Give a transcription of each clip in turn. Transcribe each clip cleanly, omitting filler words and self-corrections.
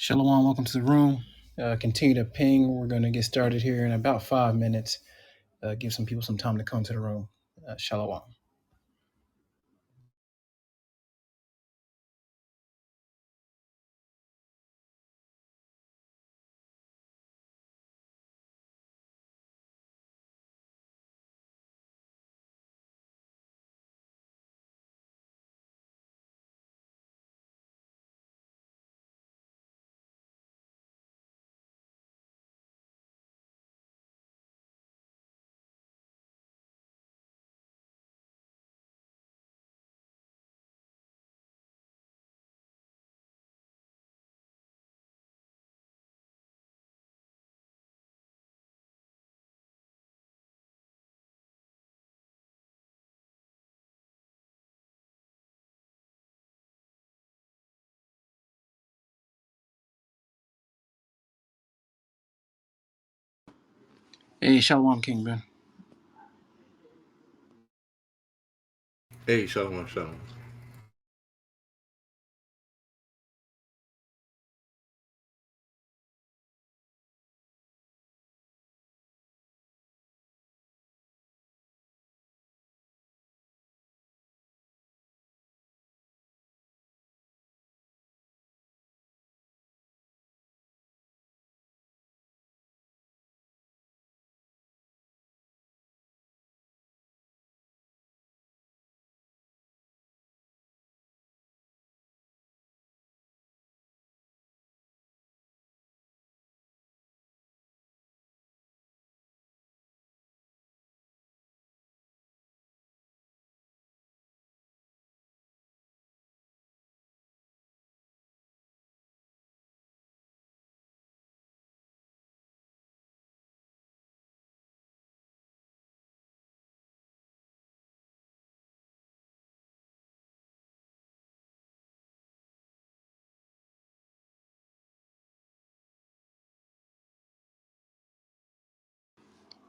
Shalom, welcome to the room. Continue to ping. We're going to get started here in about 5 minutes. Give some people some time to come to the room. Shalom. Hey, Shalom, King Ben. Hey, shalom, shalom.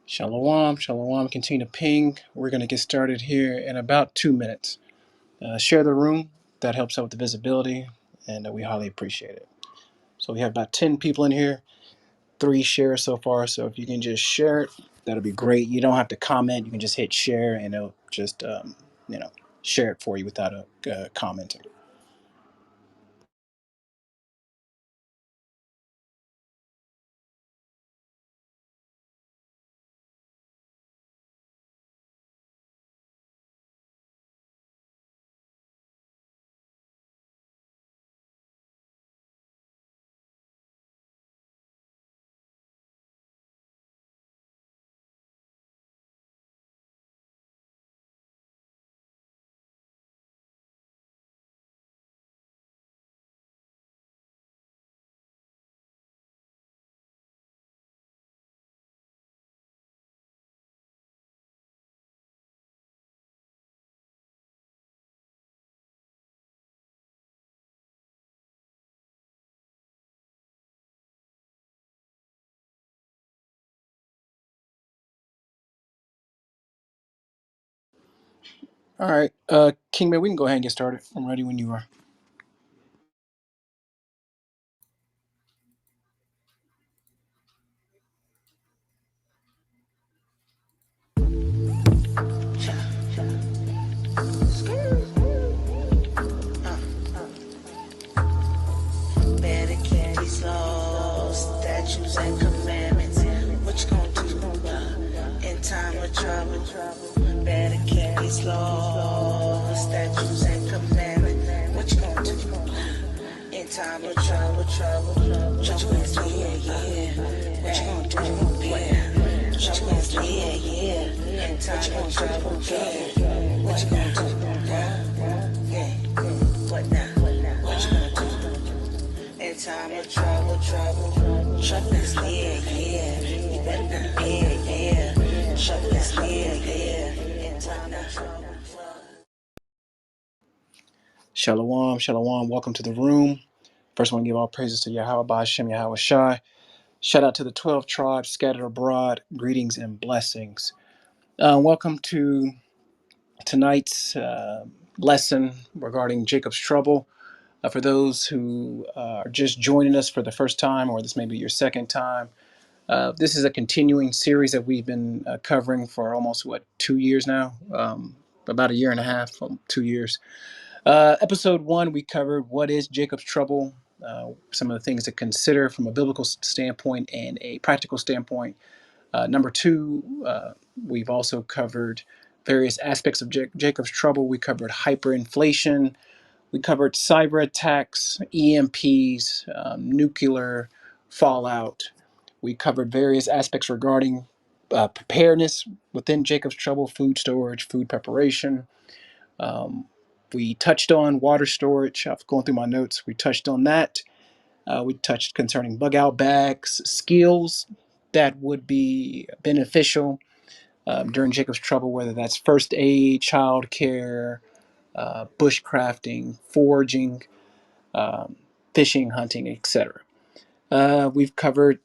Shalom, Shalom. Continue to ping. We're going to get started here in about 2 minutes. Share the room. That helps out with the visibility, and we highly appreciate it. So we have about 10 people in here, 3 shares so far. So if you can just share it, that'll be great. You don't have to comment. You can just hit share, and it'll just, you know, share it for you without commenting. All right, Kingman, we can go ahead and get started. I'm ready when you are. Better keep these laws, statutes, and commandments. What you gonna do in time of trouble? Better keep these laws, statutes, and commandments. What you gonna do in time of trouble? What you gonna do? Yeah. What you gonna do? Yeah. What you gonna do? Yeah. In time of trouble, yeah. What you gonna do? Yeah. What now? What you gonna do? In time of trouble, trouble is yeah. You better not, yeah. Trouble is yeah. In time of trouble. Shalom, Shalom. Welcome to the room. First, I want to give all praises to Yahweh Ba'ashem, Yahweh Shai. Shout out to the 12 tribes scattered abroad. Greetings and blessings. Welcome to tonight's lesson regarding Jacob's trouble. For those who are just joining us for the first time, or this may be your second time, this is a continuing series that we've been covering for almost, 2 years now? About a year and a half, 2 years. Episode 1, we covered what is Jacob's trouble, some of the things to consider from a biblical standpoint and a practical standpoint. Number 2, we've also covered various aspects of Jacob's trouble. We covered hyperinflation. We covered cyber attacks, EMPs, nuclear fallout. We covered various aspects regarding preparedness within Jacob's trouble, food storage, food preparation. Um, we touched on water storage. I've gone through my notes. We touched on that. We touched concerning bug out bags, skills that would be beneficial during Jacob's trouble, whether that's first aid, child care, bushcrafting, foraging, um, fishing, hunting, etc. We've covered.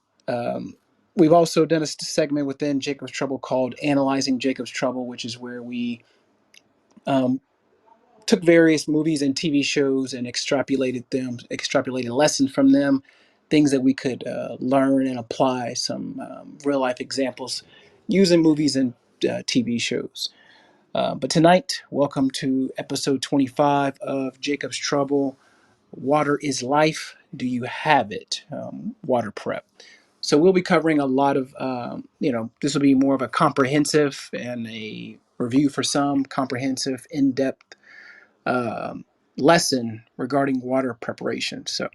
We've also done a segment within Jacob's Trouble called "Analyzing Jacob's Trouble," which is where we um, took various movies and TV shows and extrapolated lessons from them, things that we could learn and apply, some real life examples using movies and TV shows. But tonight, welcome to episode 25 of Jacob's Trouble. Water is life. Do you have it? Water prep. So we'll be covering a lot of, this will be more of a comprehensive and a review for some, comprehensive, in-depth um, lesson regarding water preparation. So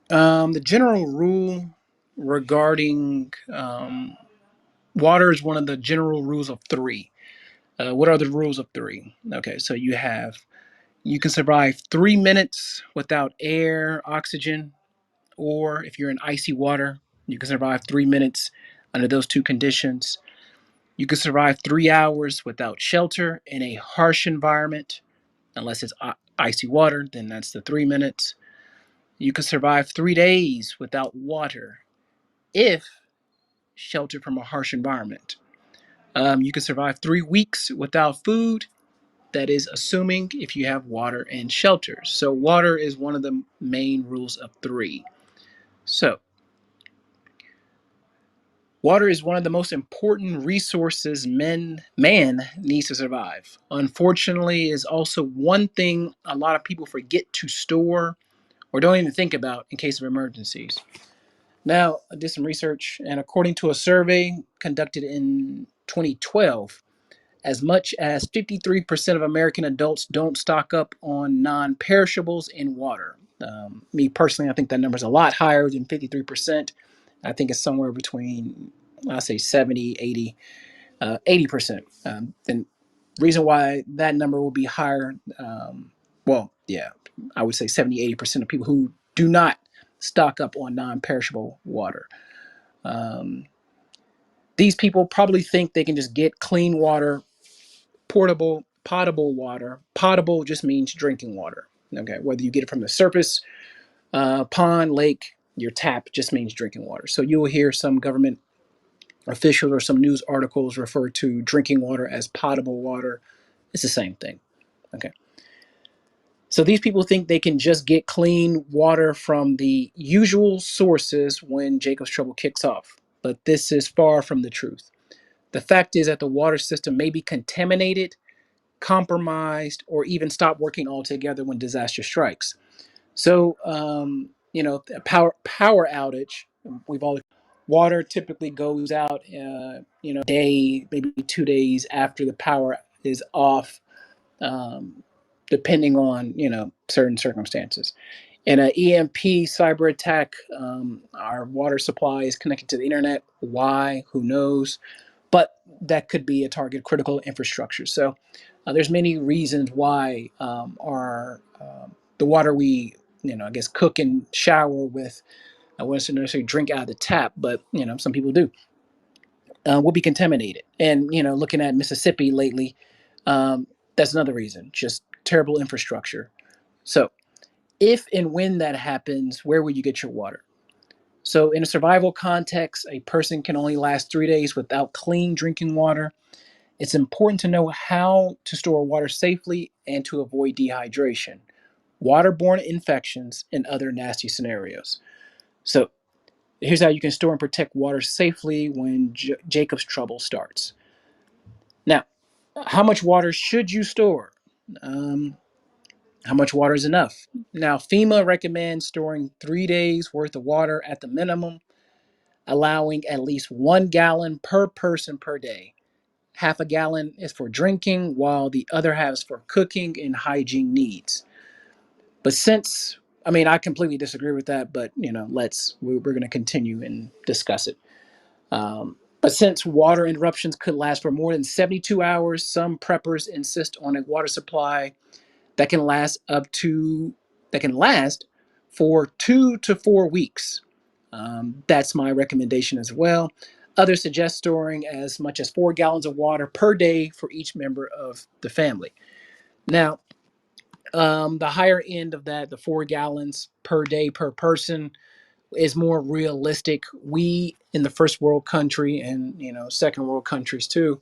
the general rule regarding water is one of the general rules of three. What are the rules of three? Okay, so you can survive 3 minutes without air, oxygen, or if you're in icy water, you can survive 3 minutes under those two conditions. You can survive 3 hours without shelter in a harsh environment, unless it's icy water, then that's the 3 minutes. You can survive 3 days without water if sheltered from a harsh environment. You can survive 3 weeks without food. That is assuming if you have water and shelter. So water is one of the main rules of three. So water is one of the most important resources man needs to survive. Unfortunately, is also one thing a lot of people forget to store or don't even think about in case of emergencies. Now, I did some research, and according to a survey conducted in 2012, as much as 53% of American adults don't stock up on non perishables in water. Me personally, I think that number is a lot higher than 53%. I think it's somewhere between, I say 70, 80, 80%. And reason why that number will be higher, I would say 70, 80% of people who do not stock up on non perishable water. Um, these people probably think they can just get clean water, portable, potable water. Potable just means drinking water. Okay, whether you get it from the surface, pond, lake, your tap just means drinking water. So you will hear some government officials or some news articles refer to drinking water as potable water. It's the same thing. Okay. So these people think they can just get clean water from the usual sources when Jacob's trouble kicks off. But this is far from the truth. The fact is that the water system may be contaminated, compromised, or even stop working altogether when disaster strikes. So, a power outage. We've all water typically goes out, day, maybe 2 days after the power is off, depending on certain circumstances. In an EMP cyber attack, our water supply is connected to the internet. Why? Who knows? But that could be a target critical infrastructure. So there's many reasons why our the water we I guess cook and shower with. I wouldn't necessarily drink out of the tap, but some people do. Will be contaminated. And looking at Mississippi lately, that's another reason. Just terrible infrastructure. So if and when that happens, where will you get your water? So in a survival context, a person can only last 3 days without clean drinking water. It's important to know how to store water safely and to avoid dehydration, waterborne infections, and other nasty scenarios. So here's how you can store and protect water safely when Jacob's trouble starts. Now, how much water should you store? Um, how much water is enough? Now, FEMA recommends storing 3 days worth of water at the minimum, allowing at least 1 gallon per person per day. Half a gallon is for drinking, while the other half is for cooking and hygiene needs. But since, I mean, I completely disagree with that, but we're going to continue and discuss it. But since water interruptions could last for more than 72 hours, some preppers insist on a water supply that can last up to that can last for 2 to 4 weeks. That's my recommendation as well. Others suggest storing as much as 4 gallons of water per day for each member of the family. Now, the higher end of that, the 4 gallons per day per person, is more realistic. We in the first world country and second world countries too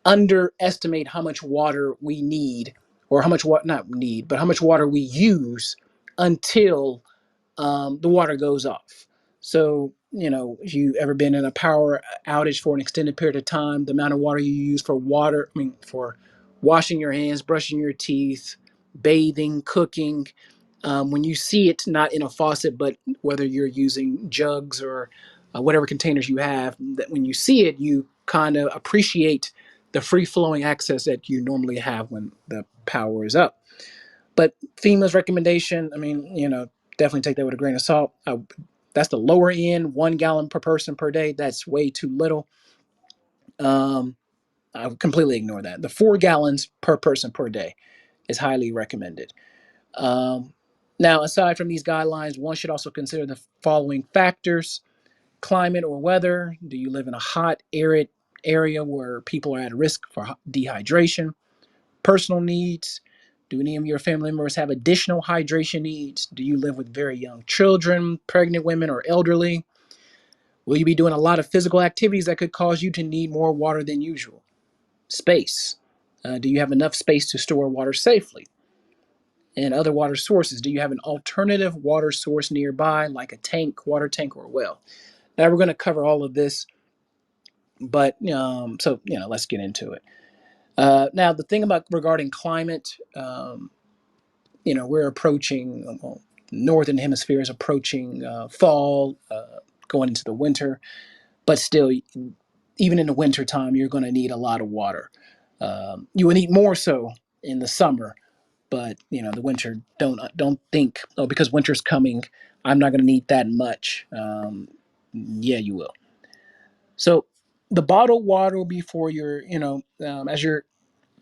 underestimate how much water we need, or how much what not need, but how much water we use until the water goes off. So, if you ever been in a power outage for an extended period of time, the amount of water you use for for washing your hands, brushing your teeth, bathing, cooking, when you see it not in a faucet, but whether you're using jugs or whatever containers you have, that when you see it, you kind of appreciate the free flowing access that you normally have when the power is up. But FEMA's recommendation, I mean, definitely take that with a grain of salt. That's the lower end, 1 gallon per person per day. That's way too little. Um, I would completely ignore that. The 4 gallons per person per day is highly recommended. Um, Now, aside from these guidelines, one should also consider the following factors: climate or weather. Do you live in a hot, arid area where people are at risk for dehydration? Personal needs. Do any of your family members have additional hydration needs? Do you live with very young children, pregnant women, or elderly? Will you be doing a lot of physical activities that could cause you to need more water than usual? Space. Do you have enough space to store water safely? And other water sources. Do you have an alternative water source nearby, like a tank, water tank, or a well? Now we're going to cover all of this, but let's get into it. Now the thing about regarding climate, we're approaching, well, northern hemisphere is approaching fall, going into the winter, but still, even in the winter time, you're going to need a lot of water. You will need more so in the summer, but the winter, don't think, oh, because winter's coming, I'm not going to need that much. Yeah, you will. So the bottled water will be for your, as you're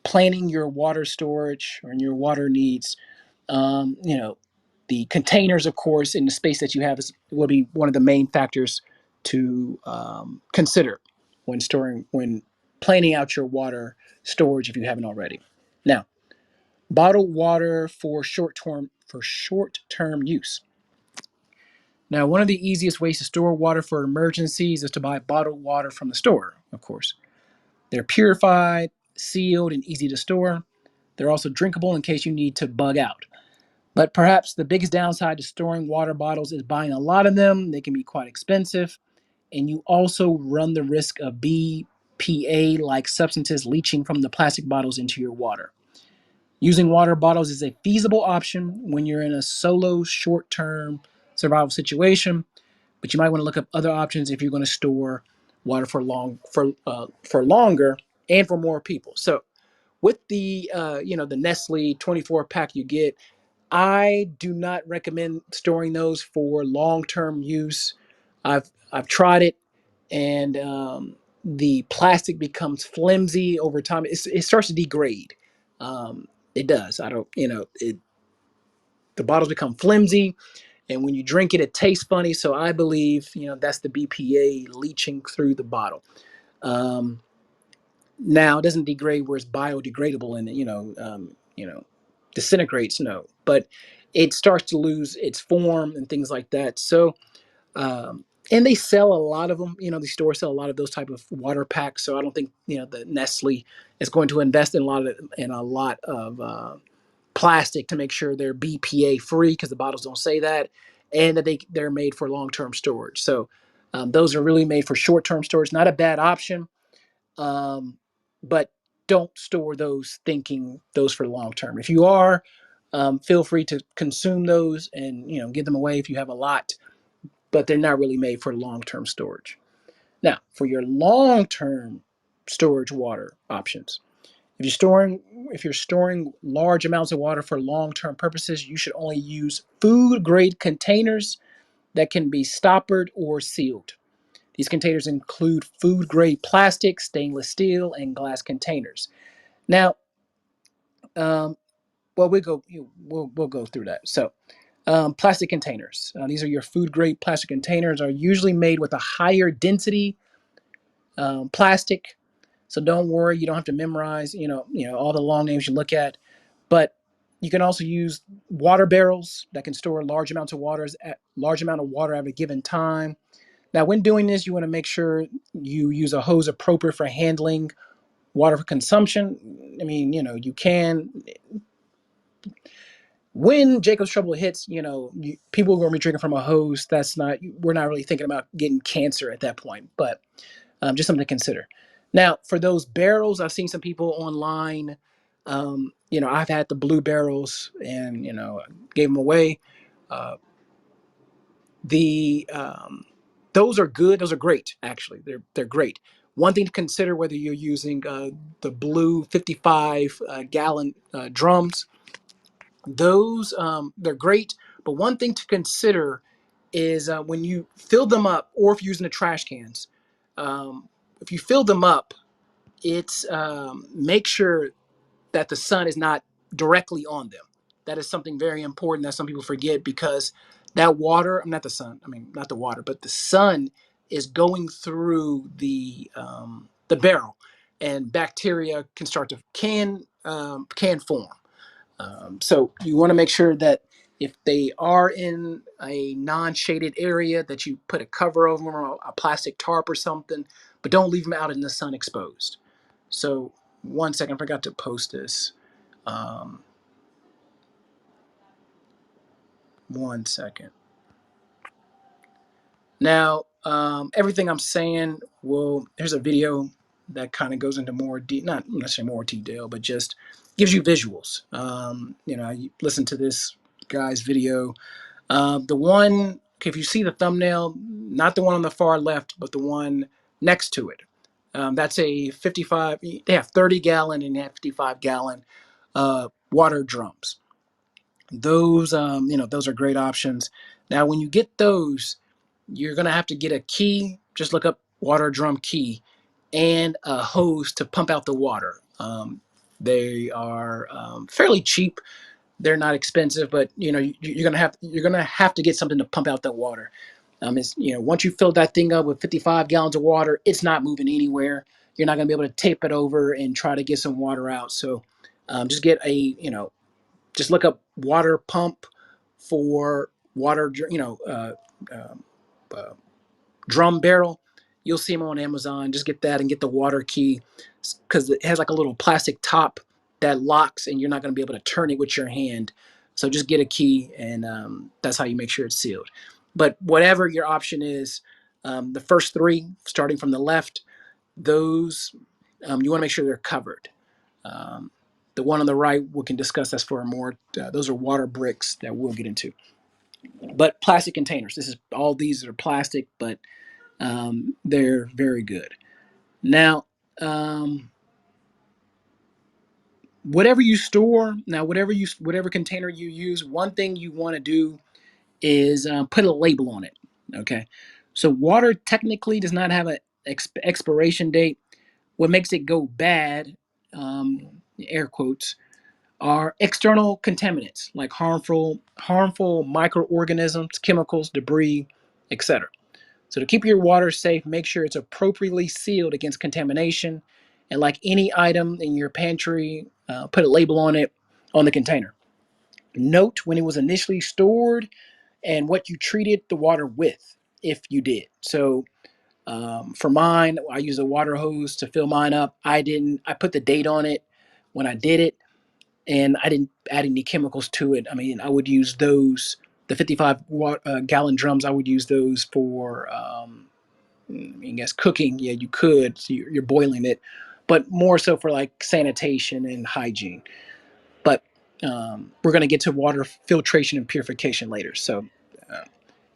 planning your water storage or your water needs. um, you know the containers, of course, in the space that you have will be one of the main factors to consider when planning out your water storage, if you haven't already. Now, bottled water for short term use. Now, one of the easiest ways to store water for emergencies is to buy bottled water from the store, of course. They're purified, sealed, and easy to store. They're also drinkable in case you need to bug out. But perhaps the biggest downside to storing water bottles is buying a lot of them. They can be quite expensive, and you also run the risk of BPA like substances leaching from the plastic bottles into your water. Using water bottles is a feasible option when you're in a solo short term survival situation, but you might want to look up other options if you're going to store water for longer and for more people. So with the Nestle 24 pack you get, I do not recommend storing those for long-term use. I've tried it, and the plastic becomes flimsy over time. It starts to degrade. It does. I don't, the bottles become flimsy, and when you drink it, it tastes funny. So I believe, that's the BPA leaching through the bottle. Um, Now it doesn't degrade where it's biodegradable and disintegrates. No, but it starts to lose its form and things like that. So and they sell a lot of them. The stores sell a lot of those type of water packs. So I don't think the Nestle is going to invest in a lot of plastic to make sure they're BPA free, because the bottles don't say that, and that they're made for long-term storage. So those are really made for short-term storage. Not a bad option, but don't store those thinking those for long term. If you are, feel free to consume those and give them away if you have a lot, but they're not really made for long term storage. Now, for your long term storage water options, if you're storing large amounts of water for long term purposes, you should only use food grade containers that can be stoppered or sealed. These containers include food grade plastic, stainless steel, and glass containers. Now, um, well, we'll go through that. So, plastic containers. These are your food grade plastic containers. Are usually made with a higher density plastic. So don't worry, you don't have to memorize all the long names you look at. But you can also use water barrels that can store large amount of water at a given time. Now, when doing this, you want to make sure you use a hose appropriate for handling water for consumption. I mean, you can. When Jacob's trouble hits, people are going to be drinking from a hose. We're not really thinking about getting cancer at that point, but just something to consider. Now, for those barrels, I've seen some people online. I've had the blue barrels and, gave them away. Uh, the Those are good. Those are great. Actually, they're great. One thing to consider whether you're using the blue 55 gallon drums. Those they're great, but one thing to consider is when you fill them up, or if you're using the trash cans. If you fill them up, it's make sure that the sun is not directly on them. That is something very important that some people forget, because that water, not the sun, I mean, not the water, but the sun is going through the barrel, and bacteria can start to can form. So you want to make sure that if they are in a non-shaded area, that you put a cover over them, or a plastic tarp or something, but don't leave them out in the sun exposed. So one second, I forgot to post this. Um, One second. Now, everything I'm saying, here's a video that kind of goes into not necessarily more detail, but just gives you visuals. You listen to this guy's video. The one, if you see the thumbnail, not the one on the far left, but the one next to it. That's a 55, they have 30 gallon and they have 55 gallon water drums. Those are great options. Now, when you get those, you're going to have to get a key. Just look up water drum key and a hose to pump out the water. They are fairly cheap. They're not expensive, but you're gonna have to get something to pump out that water. Once you fill that thing up with 55 gallons of water, it's not moving anywhere. You're not gonna be able to tape it over and try to get some water out. So just get just look up water pump for water. Um, uh, Drum barrel. You'll see them on Amazon. Just get that and get the water key, because it has like a little plastic top that locks, and you're not going to be able to turn it with your hand. So just get a key, and that's how you make sure it's sealed. But whatever your option is, the first three, starting from the left, those you want to make sure they're covered. Um, the one on the right, we can discuss that's for more. Those are water bricks that we'll get into. But plastic containers. All these are plastic, but they're very good. Now, whatever container you use, one thing you want to do is put a label on it. Okay, so water technically does not have an expiration date. What makes it go bad, air quotes, are external contaminants like harmful microorganisms, chemicals, debris, etc. So to keep your water safe, make sure it's appropriately sealed against contamination. And like any item in your pantry, put a label on it on the container. Note when it was initially stored and what you treated the water with, if you did. So for mine, I use a water hose to fill mine up. I didn't. I put the date on it when I did it. and I didn't add any chemicals to it. I mean, I would use those, the 55 gallon drums. I would use those for, I guess cooking. Yeah, you could. So you're boiling it, but more so for like sanitation and hygiene. But we're going to get to water filtration and purification later. So uh,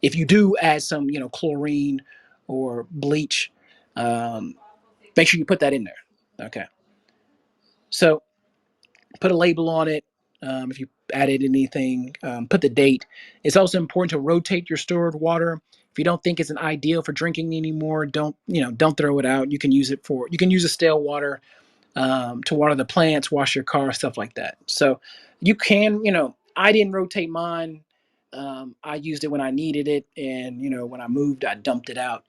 if you do add some, chlorine or bleach, um, make sure you put that in there. Okay. So put a label on it. If you added anything, put the date. It's also important to rotate your stored water. If you don't think it's an ideal for drinking anymore, don't throw it out. You can use a stale water to water the plants, wash your car, stuff like that. So you can, I didn't rotate mine. I used it when I needed it, and when I moved, I dumped it out.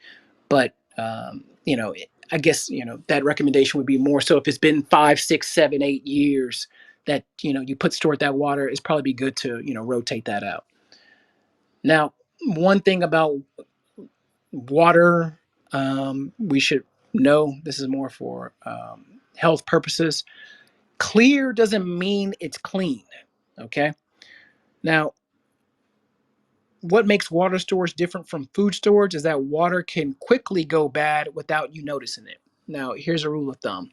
But I guess that recommendation would be more so if it's been 5, 6, 7, 8 years that you put stored that water. It's probably be good to rotate that out. Now, one thing about water, we should know, this is more for health purposes. Clear doesn't mean it's clean. Okay. Now, what makes water storage different from food storage is that water can quickly go bad without you noticing it. Now, here's a rule of thumb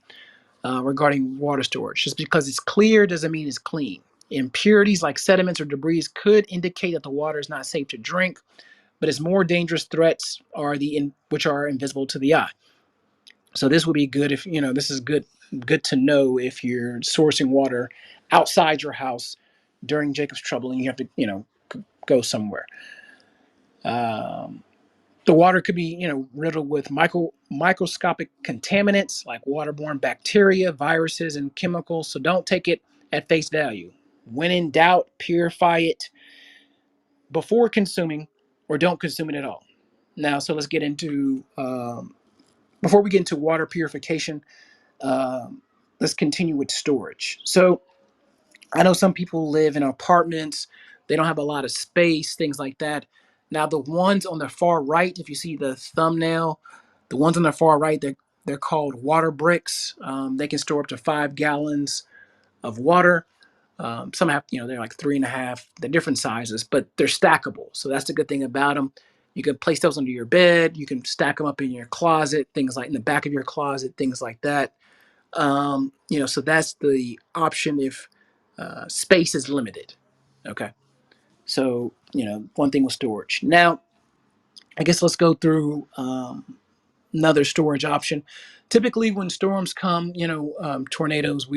regarding water storage. Just because it's clear doesn't mean it's clean. Impurities like sediments or debris could indicate that the water is not safe to drink, but its more dangerous threats are which are invisible to the eye. So this would be good if this is good to know if you're sourcing water outside your house during Jacob's trouble and you have to go somewhere. The water could be riddled with microscopic contaminants like waterborne bacteria, viruses, and chemicals. So don't take it at face value. When in doubt, purify it before consuming, or don't consume it at all. Now, so let's get into before we get into water purification. Let's continue with storage. So I know some people live in apartments, they don't have a lot of space, things like that. Now, the ones on the far right, if you see the thumbnail, the ones on the far right, they're called water bricks. They can store up to 5 gallons of water. Some have, they're like 3.5. They're different sizes, but they're stackable. So that's the good thing about them. You can place those under your bed. You can stack them up in your closet, things like in the back of your closet, things like that. So that's the option if space is limited. Okay. So, one thing with storage. Now, I guess let's go through another storage option. Typically, when storms come, tornadoes,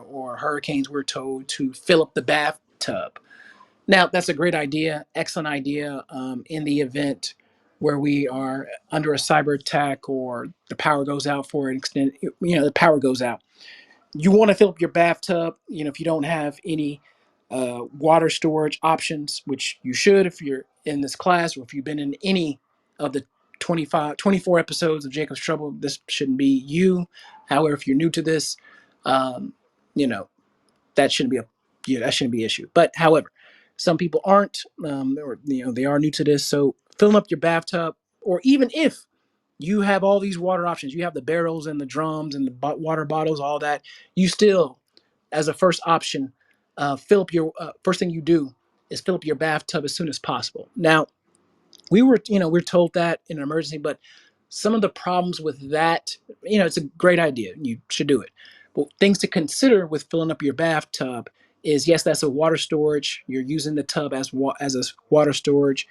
or hurricanes, we're told to fill up the bathtub. Now, that's a great idea, excellent idea in the event where we are under a cyber attack or the power goes out for an extent, the power goes out. You want to fill up your bathtub, if you don't have any water storage options, which you should if you're in this class or if you've been in any of the 24 episodes of Jacob's Trouble, this shouldn't be you. However, if you're new to this, um, you know, that shouldn't be that shouldn't be an issue. But however, some people aren't, or they are new to this. So filling up your bathtub, or even if you have all these water options, you have the barrels and the drums and the water bottles, all that, you still, as a first option, fill up your first thing you do is fill up your bathtub as soon as possible. Now, we're told that in an emergency, but some of the problems with that, it's a great idea. You should do it. But things to consider with filling up your bathtub is, yes, that's a water storage. You're using the tub as a water storage.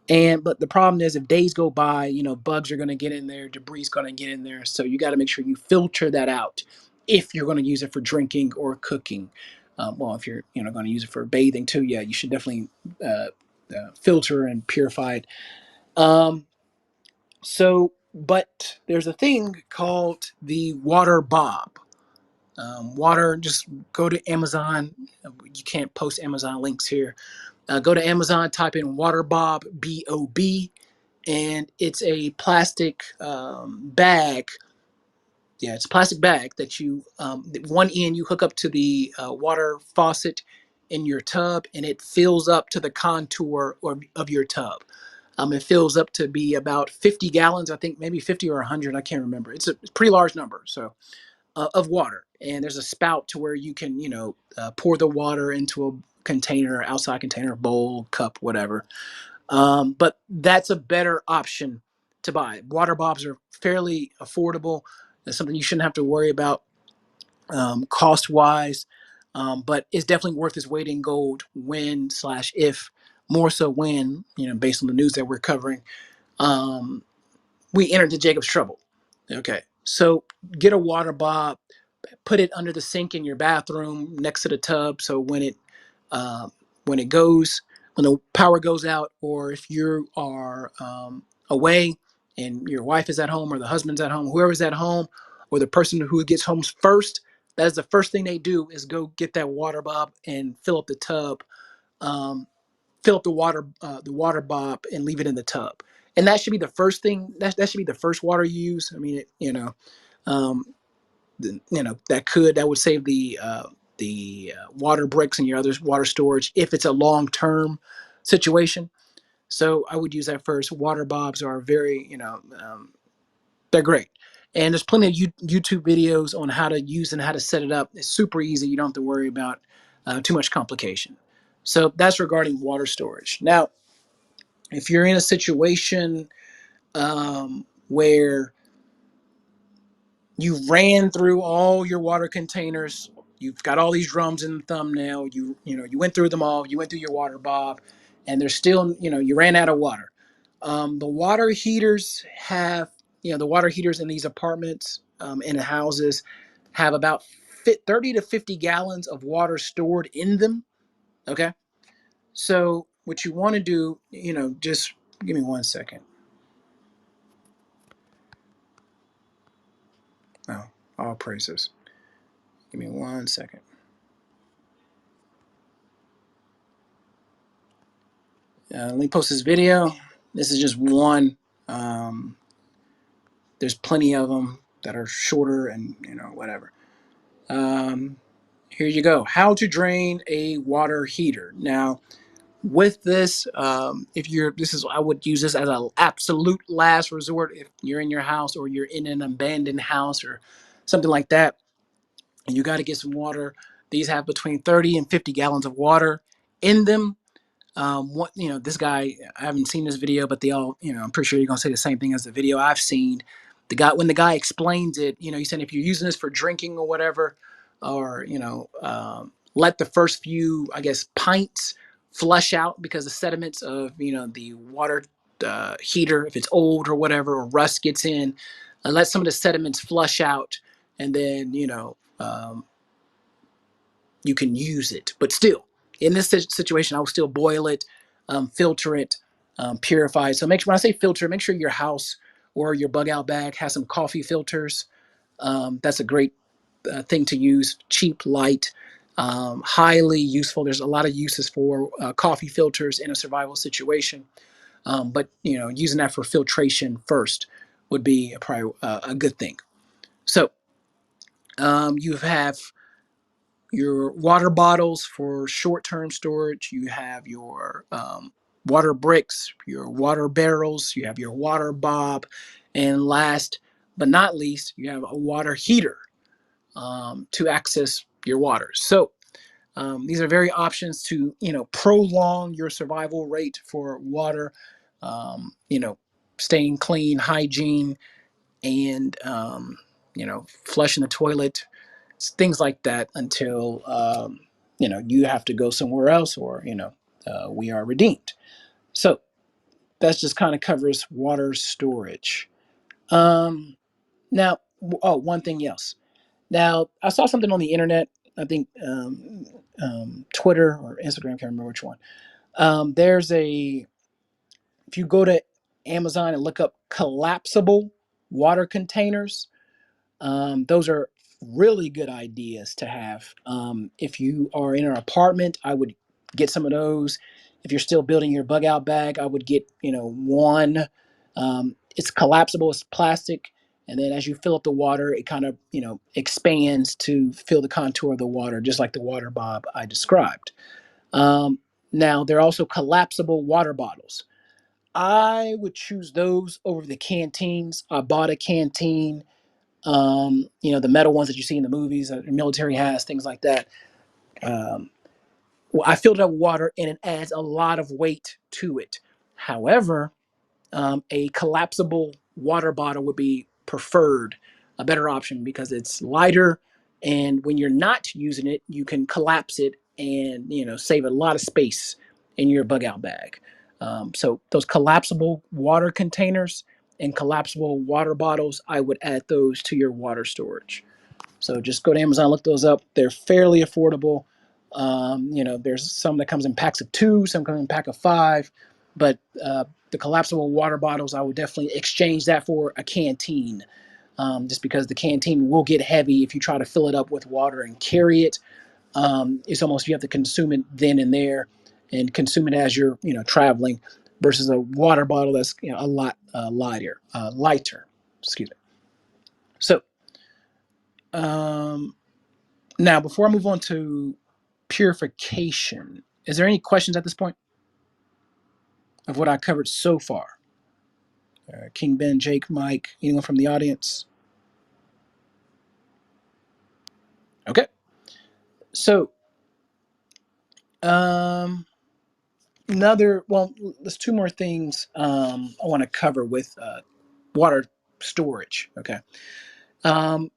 But the problem is, if days go by, bugs are going to get in there, debris is going to get in there. So you got to make sure you filter that out if you're going to use it for drinking or cooking. Well, if you're going to use it for bathing too, yeah, you should definitely filter and purify it. But there's a thing called the water bob. Just go to Amazon. You can't post Amazon links here. Go to Amazon, type in water bob, BOB, and it's a plastic bag. Yeah, it's a plastic bag that one end you hook up to the water faucet in your tub, and it fills up to the contour of your tub. It fills up to be about 50 gallons, I think maybe 50 or 100, I can't remember. It's a pretty large number. So of water, and there's a spout to where you can pour the water into a container, outside container, bowl, cup, whatever. But that's a better option to buy. Water bobs are fairly affordable. That's something you shouldn't have to worry about cost wise, but it's definitely worth its weight in gold when slash if, more so when, based on the news that we're covering, um, we enter into Jacob's trouble. Okay, so get a water bob, put it under the sink in your bathroom next to the tub, so uh, when it goes when the power goes out, or if you are away and your wife is at home or the husband's at home, whoever's at home, or the person who gets home first, that is the first thing they do is go get that water bob and fill up the tub, um, fill up the water bob and leave it in the tub. And that should be the first thing. That should be the first water you use. I mean, um, that would save the water bricks and your other water storage if it's a long term situation. So I would use that first. Water bobs are very, they're great. And there's plenty of YouTube videos on how to use and how to set it up. It's super easy. You don't have to worry about too much complication. So that's regarding water storage. Now, if you're in a situation where you ran through all your water containers, you've got all these drums in the thumbnail, you went through them all, you went through your water bob, and there's still, you ran out of water. The water heaters have, the water heaters in these apartments, in the houses, have about 30 to 50 gallons of water stored in them. Okay, so what you want to do, just give me 1 second. Oh, all praises. Give me 1 second. Let me post this video. This is just one. Um, there's plenty of them that are shorter and whatever. Here you go. How to drain a water heater. Now, with this, I would use this as an absolute last resort if you're in your house or you're in an abandoned house or something like that, and you got to get some water. These have between 30 and 50 gallons of water in them. This guy, I haven't seen this video, but they all, I'm pretty sure you're gonna say the same thing as the video I've seen. When the guy explains it, he said if you're using this for drinking or whatever, or let the first few, I guess, pints flush out because the sediments of the water heater, if it's old or whatever, or rust gets in, let some of the sediments flush out, and then you can use it. But still, in this situation, I will still boil it, filter it, purify it. So when I say filter, make sure your house or your bug out bag has some coffee filters. That's a great thing to use. Cheap, light, highly useful. There's a lot of uses for coffee filters in a survival situation. But using that for filtration first would be probably a good thing. So you have your water bottles for short-term storage. You have your water bricks, your water barrels, you have your water bob, and last but not least, you have a water heater to access your water. So these are very options to prolong your survival rate for water. Staying clean, hygiene, and flushing the toilet, things like that until you have to go somewhere else, or we are redeemed. So that just kind of covers water storage. Now, one thing else. Now, I saw something on the internet. I think Twitter or Instagram, can't remember which one. There's if you go to Amazon and look up collapsible water containers, those are really good ideas to have. If you are in an apartment, I would get some of those. If you're still building your bug out bag, I would get one. It's collapsible, it's plastic, and then as you fill up the water, it kind of expands to fill the contour of the water, just like the water bob I described. Now there are also collapsible water bottles. I would choose those over the canteens. I bought a canteen The metal ones that you see in the movies, the military has, things like that. Um, well, I filled it up with water and it adds a lot of weight to it. However, a collapsible water bottle would be preferred, a better option because it's lighter, and when you're not using it, you can collapse it and save a lot of space in your bug out bag. So those collapsible water containers and collapsible water bottles, I would add those to your water storage. So just go to Amazon, look those up. They're fairly affordable. There's some that comes in packs of 2, some come in pack of 5, but the collapsible water bottles, I would definitely exchange that for a canteen, just because the canteen will get heavy if you try to fill it up with water and carry it. It's almost you have to consume it then and there, and consume it as you're traveling, versus a water bottle that's a lot lighter. Excuse me. So. Um, Now, before I move on to purification, is there any questions at this point of what I covered so far? King Ben, Jake, Mike, anyone from the audience? Okay. So, um, there's 2 more things I want to cover with water storage. Okay. Um,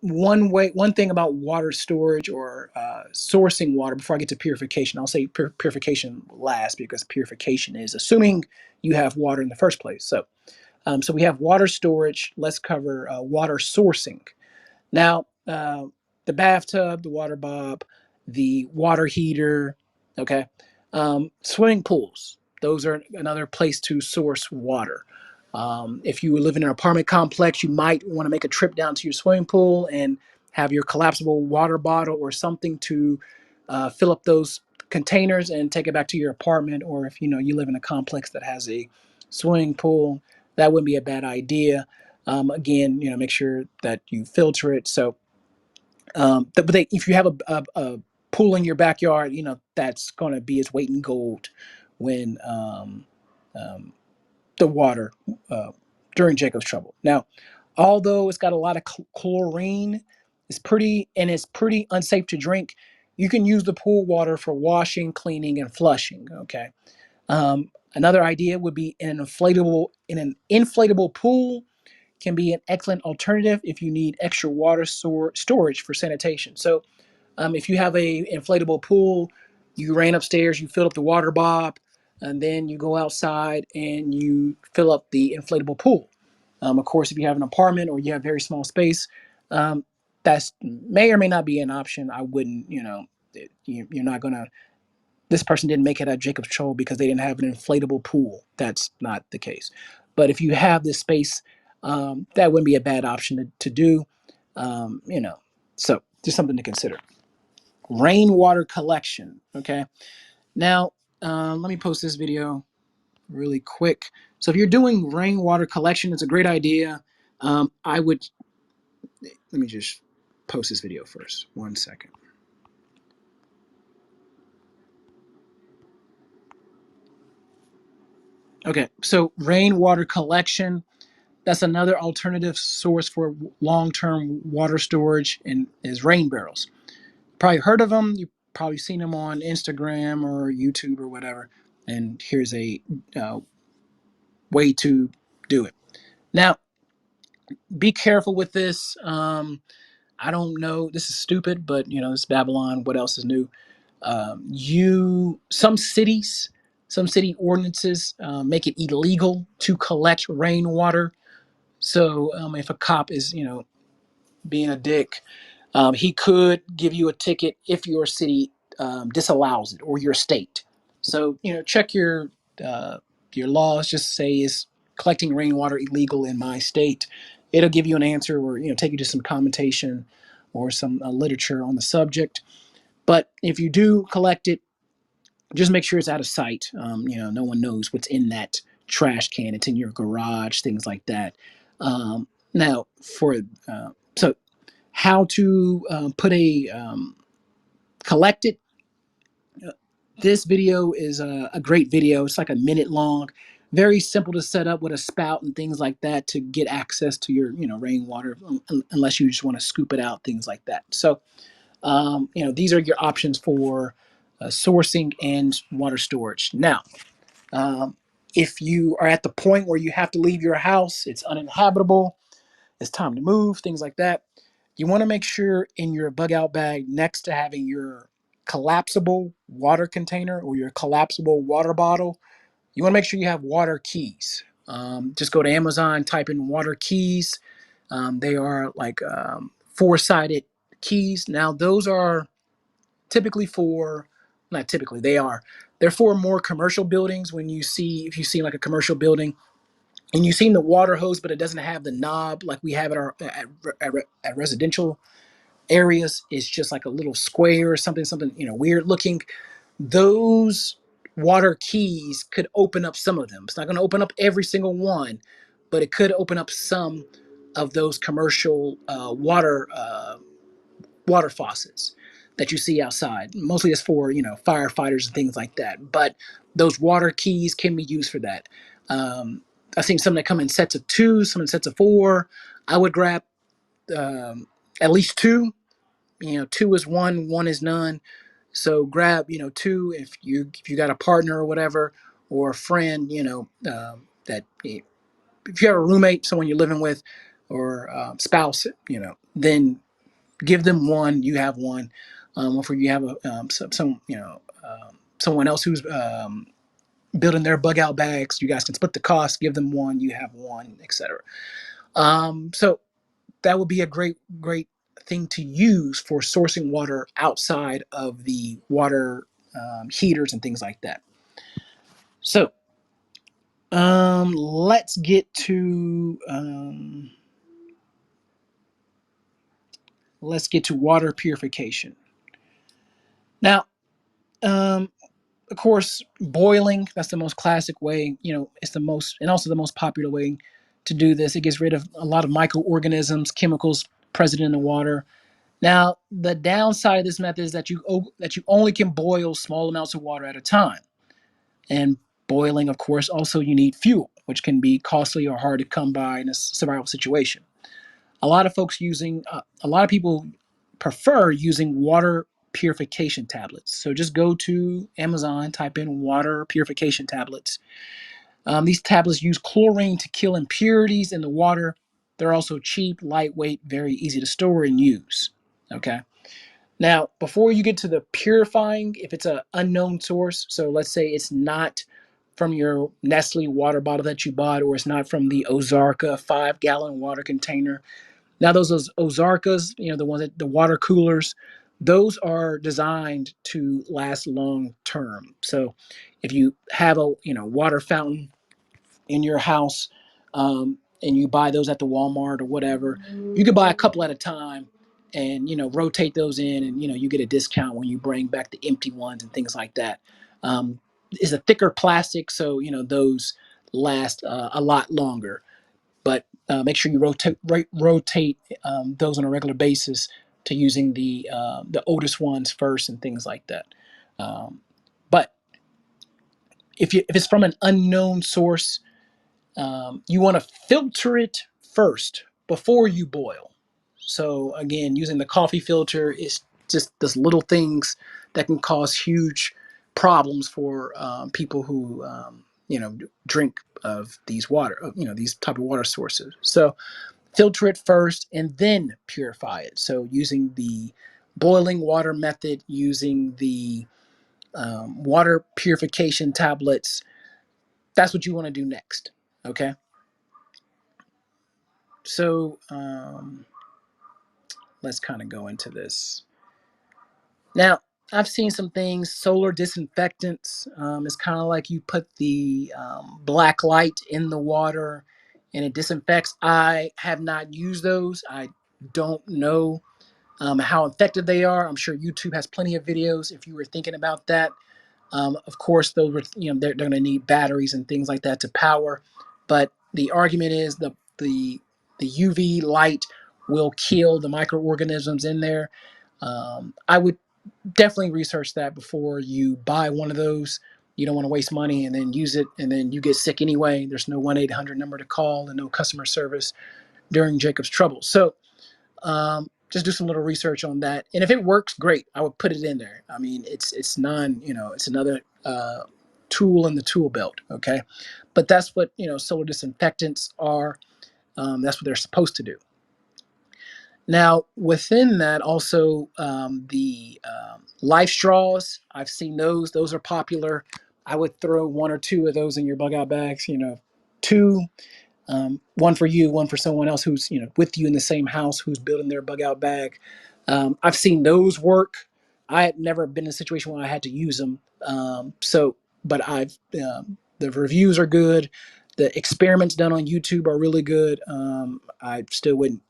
one thing about water storage or sourcing water before I get to purification, I'll say purification last because purification is assuming you have water in the first place. So we have water storage. Let's cover water sourcing. Now, the bathtub, the water bob, the water heater, okay, swimming pools. Those are another place to source water. If you live in an apartment complex, you might want to make a trip down to your swimming pool and have your collapsible water bottle or something to fill up those containers and take it back to your apartment. Or if you live in a complex that has a swimming pool, that wouldn't be a bad idea. Again, make sure that you filter it. So, if you have a pool in your backyard, that's going to be its weight in gold when um, the water uh, during Jacob's trouble. Now, although it's got a lot of chlorine, it's pretty unsafe to drink. You can use the pool water for washing, cleaning, and flushing. Okay. Another idea would be an inflatable pool can be an excellent alternative if you need extra water storage for sanitation. So, if you have a inflatable pool, you ran upstairs, you filled up the water bob, and then you go outside and you fill up the inflatable pool. Of course, if you have an apartment or you have very small space, um, that's may or may not be an option. I wouldn't, you're not gonna. This person didn't make it at Jacob's Trouble because they didn't have an inflatable pool. That's not the case. But if you have this space, that wouldn't be a bad option to do. Um, you know, so just something to consider. Rainwater collection. Okay. Now, let me post this video really quick. So if you're doing rainwater collection, it's a great idea. I would let me just post this video first. 1 second. Okay, so rainwater collection. That's another alternative source for long-term water storage and is rain barrels. Probably heard of them. You've probably seen them on Instagram or YouTube or whatever. And here's a way to do it. Now, be careful with this. I don't know. This is stupid, but it's Babylon. What else is new? Some city ordinances make it illegal to collect rainwater. So if a cop is being a dick, he could give you a ticket if your city disallows it or your state. So check your laws. Just say is collecting rainwater illegal in my state. It'll give you an answer, or take you to some commentation or some literature on the subject. But if you do collect it, just make sure it's out of sight. No one knows what's in that trash can. It's in your garage, things like that. Now, so how to put collect it. This video is a great video. It's like a minute long. Very simple to set up with a spout and things like that to get access to your, rainwater, unless you just want to scoop it out, things like that. So, these are your options for sourcing and water storage. Now, if you are at the point where you have to leave your house, it's uninhabitable, it's time to move, things like that, you want to make sure in your bug out bag, next to having your collapsible water container or your collapsible water bottle, you want to make sure you have water keys. Just go to Amazon, type in water keys. They are like four-sided keys. Now, those are typically for, not typically, they're for more commercial buildings. If you see like a commercial building and you've seen the water hose, but it doesn't have the knob like we have at residential areas, it's just like a little square or something, weird looking. Those water keys could open up some of them. It's not going to open up every single one, but it could open up some of those commercial water faucets that you see outside. Mostly it's for firefighters and things like that. But those water keys can be used for that. I've seen some that come in sets of two, some in sets of four. I would grab at least two. Two is one is none. So grab two if you got a partner or whatever, or a friend, that if you have a roommate, someone you're living with, or spouse, then give them one. You have one. Or if you have someone else who's building their bug out bags, you guys can split the cost. Give them one. You have one, etc. So that would be a great thing to use for sourcing water outside of the water heaters and things like that. So let's get to water purification. Now, of course, boiling, that's the most classic way. It's the most, and also the most popular way to do this. It gets rid of a lot of microorganisms, chemicals present in the water. Now, the downside of this method is that you only can boil small amounts of water at a time. And boiling, of course, also you need fuel, which can be costly or hard to come by in a survival situation. A lot of people prefer using water purification tablets. So just go to Amazon, type in water purification tablets. These tablets use chlorine to kill impurities in the water. They're also cheap, lightweight, very easy to store and use. Okay. Now, before you get to the purifying, if it's an unknown source, so let's say it's not from your Nestle water bottle that you bought, or it's not from the Ozarka 5-gallon water container. Now, those Ozarkas, the ones the water coolers, those are designed to last long term. So, if you have a water fountain in your house, and you buy those at the Walmart or whatever, you could buy a couple at a time, and rotate those in, and you get a discount when you bring back the empty ones and things like that. It's a thicker plastic, so those last a lot longer. But make sure you rotate those on a regular basis to using the oldest ones first and things like that. But if it's from an unknown source, you want to filter it first before you boil. So again, using the coffee filter is just those little things that can cause huge problems for people who drink of these type of water sources. So filter it first and then purify it. So using the boiling water method, using the water purification tablets, that's what you want to do next. Okay. So let's kind of go into this. Now, I've seen some things, solar disinfectants. It's kind of like you put the black light in the water and it disinfects. I have not used those. I don't know how effective they are. I'm sure YouTube has plenty of videos if you were thinking about that. Of course, those were, they're going to need batteries and things like that to power. But the argument is the UV light will kill the microorganisms in there. I would definitely research that before you buy one of those. You don't want to waste money and then use it and then you get sick anyway. There's no 1-800 number to call and no customer service during Jacob's trouble. So just do some little research on that. And if it works, great. I would put it in there. I mean, it's it's another tool in the tool belt. Okay, but that's what solar disinfectants are. That's what they're supposed to do. Now, within that, also the life straws. I've seen those. Those are popular. I would throw one or two of those in your bug out bags. Two, one for you, one for someone else who's with you in the same house who's building their bug out bag. I've seen those work. I had never been in a situation where I had to use them. But the reviews are good. The experiments done on YouTube are really good. I still wouldn't,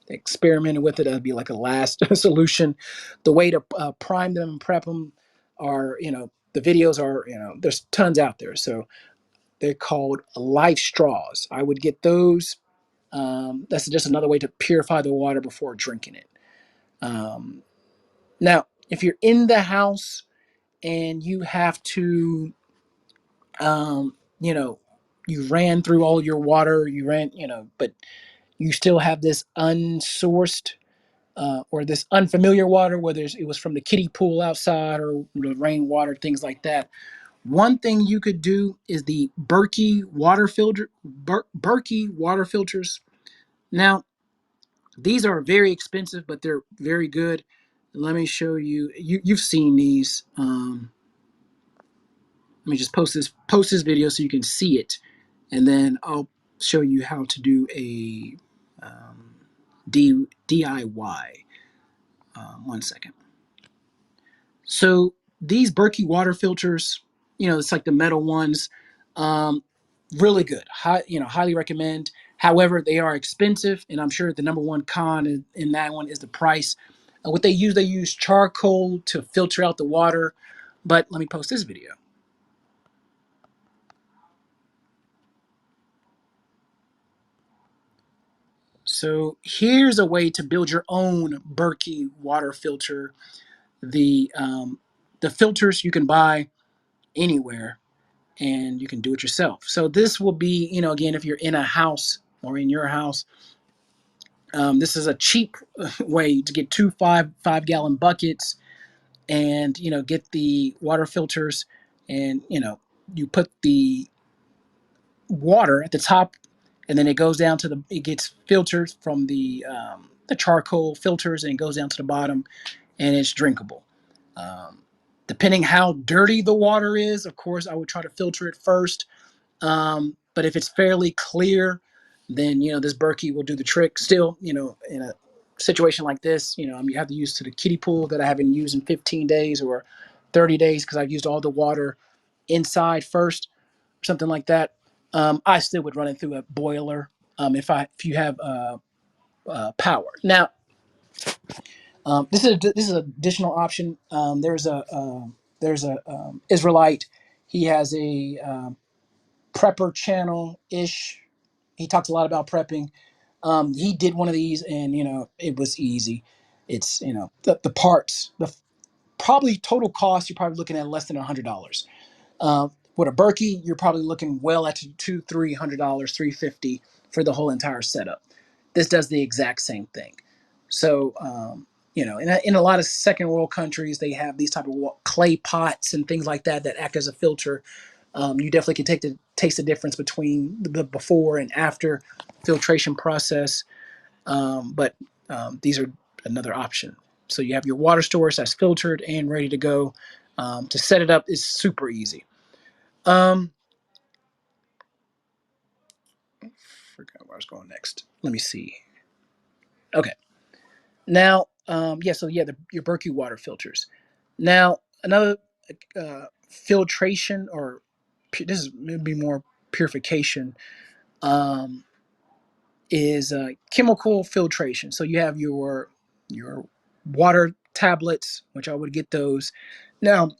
experiment with it. That'd be like a last solution. The way to prime them and prep them are, the videos are, there's tons out there. So they're called life straws. I would get those. That's just another way to purify the water before drinking it. Now, if you're in the house and you have to, um, you know, you ran through all your water, but you still have this unsourced or this unfamiliar water, whether it was from the kiddie pool outside or the rainwater, things like that. One thing you could do is the Berkey water filter, Berkey water filters. Now, these are very expensive, but they're very good. Let me show you. You've seen these. Let me just post this video so you can see it, and then I'll show you how to do a DIY. One second. So these Berkey water filters, it's like the metal ones, um, really good. Highly recommend. However, they are expensive, and I'm sure the number one con in that one is the price. What they use charcoal to filter out the water. But let me post this video. So here's a way to build your own Berkey water filter. The filters you can buy anywhere, and you can do it yourself. So this will be, again, if you're in a house or in your house, this is a cheap way to get two 5 gallon buckets and, get the water filters, and, you put the water at the top, and then it goes down to it gets filtered from the charcoal filters, and it goes down to the bottom, and it's drinkable. Um, Depending how dirty the water is, of course, I would try to filter it first. But if it's fairly clear, then this Berkey will do the trick. Still, in a situation like this, you have to use to the kiddie pool that I haven't used in 15 days or 30 days because I've used all the water inside first, or something like that. I still would run it through a boiler if you have power. Now, this is an additional option. There's a Israelite. He has a prepper channel ish. He talks a lot about prepping. He did one of these, and it was easy. It's the parts, the probably total cost. You're probably looking at less than $100. With a Berkey, you're probably looking well at $200-300, $350 for the whole entire setup. This does the exact same thing. So in a lot of second world countries, they have these type of clay pots and things like that act as a filter. You definitely can taste the difference between the before and after filtration process. But these are another option. So you have your water source that's filtered and ready to go. To set it up is super easy. Forgot where I was going next. Let me see. Okay. Now, your Berkey water filters. Now, another filtration, or this is maybe more purification, um, is chemical filtration. So you have your water tablets, which I would get those. Now,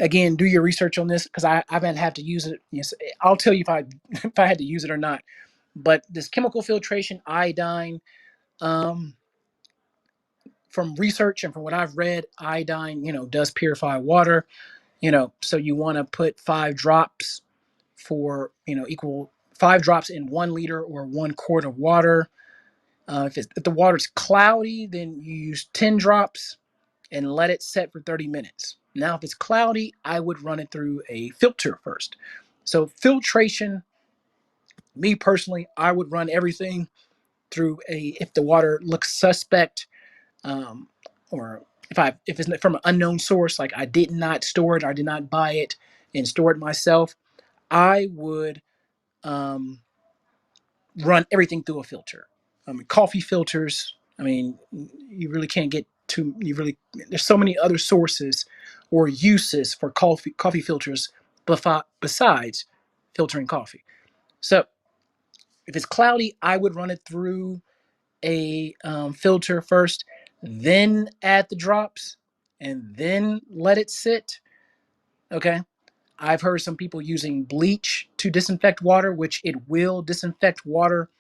again, do your research on this because I haven't had to use it. Yes, I'll tell you if I if I had to use it or not. But this chemical filtration, iodine, um, from research and from what I've read, iodine, does purify water. So you want to put 5 drops for, equal 5 drops in 1 liter or 1 quart of water. If the water's cloudy, then you use 10 drops and let it set for 30 minutes. Now, if it's cloudy, I would run it through a filter first. So filtration, me personally, I would run everything through if the water looks suspect, um, or if it's from an unknown source, like I did not store it, I did not buy it and store it myself, I would um, run everything through a filter. Coffee filters. You really can't get too. You really There's so many other sources or uses for coffee filters besides filtering coffee. So if it's cloudy, I would run it through a filter first, then add the drops, and then let it sit. Okay. I've heard some people using bleach to disinfect water, which it will disinfect water.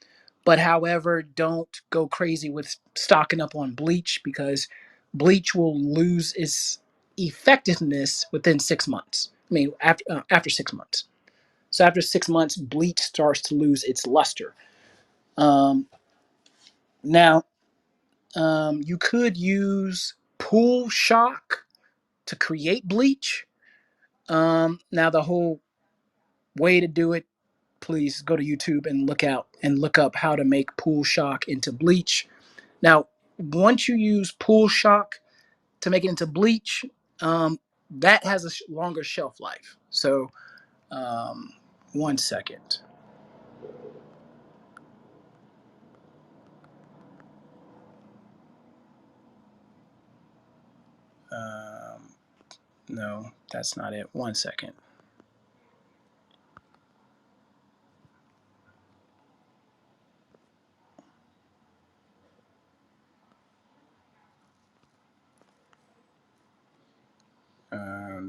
But however, don't go crazy with stocking up on bleach, because bleach will lose its effectiveness within 6 months. After 6 months. So after 6 months, bleach starts to lose its luster. Um, Now, you could use pool shock to create bleach. Now, the whole way to do it, please go to YouTube and look up how to make pool shock into bleach. Now, once you use pool shock to make it into bleach, that has a longer shelf life. So, um, 1 second. Um, no, that's not it. 1 second.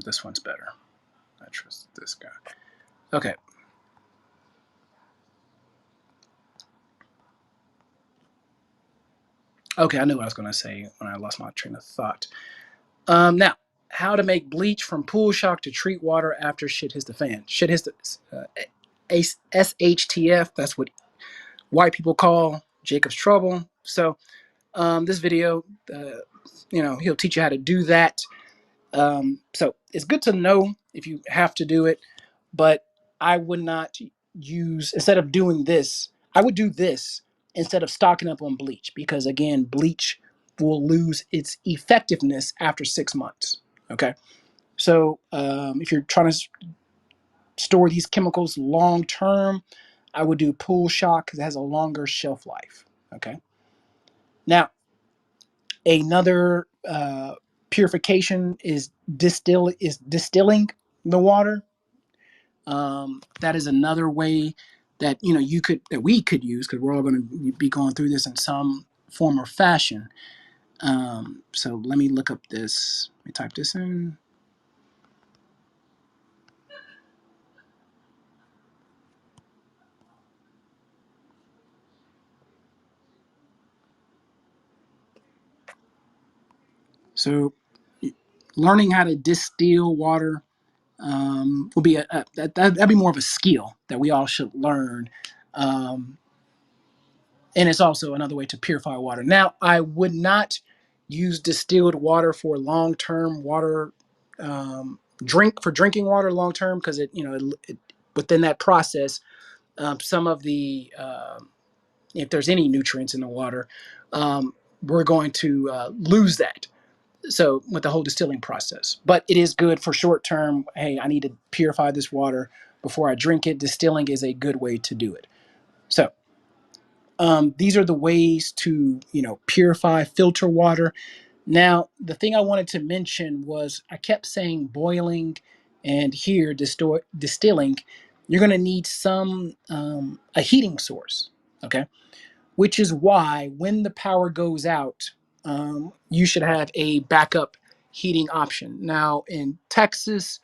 This one's better. I trust this guy. Okay. Okay, I knew what I was going to say when I lost my train of thought. Now, how to make bleach from pool shock to treat water after shit hits the fan. Shit hits the SHTF. That's what white people call Jacob's trouble. So, this video, he'll teach you how to do that. So it's good to know if you have to do it, but I would not instead of doing this, I would do this instead of stocking up on bleach, because again, bleach will lose its effectiveness after 6 months. Okay. So if you're trying to store these chemicals long term, I would do pool shock because it has a longer shelf life. Okay. Now, another purification is distilling the water. That is another way that we could use, because we're all going to be going through this in some form or fashion. So let me look up this. Let me type this in. So learning how to distill water will be that'd be more of a skill that we all should learn. Um, and it's also another way to purify water. Now, I would not use distilled water for long-term water drinking water long term, because within that process, some of the if there's any nutrients in the water, we're going to lose that. So with the whole distilling process, but it is good for short term. Hey, I need to purify this water before I drink it. Distilling is a good way to do it. So these are the ways to purify, filter water. Now, the thing I wanted to mention was I kept saying boiling, and here distilling. You're going to need some a heating source, okay? Which is why when the power goes out, you should have a backup heating option. Now, in Texas,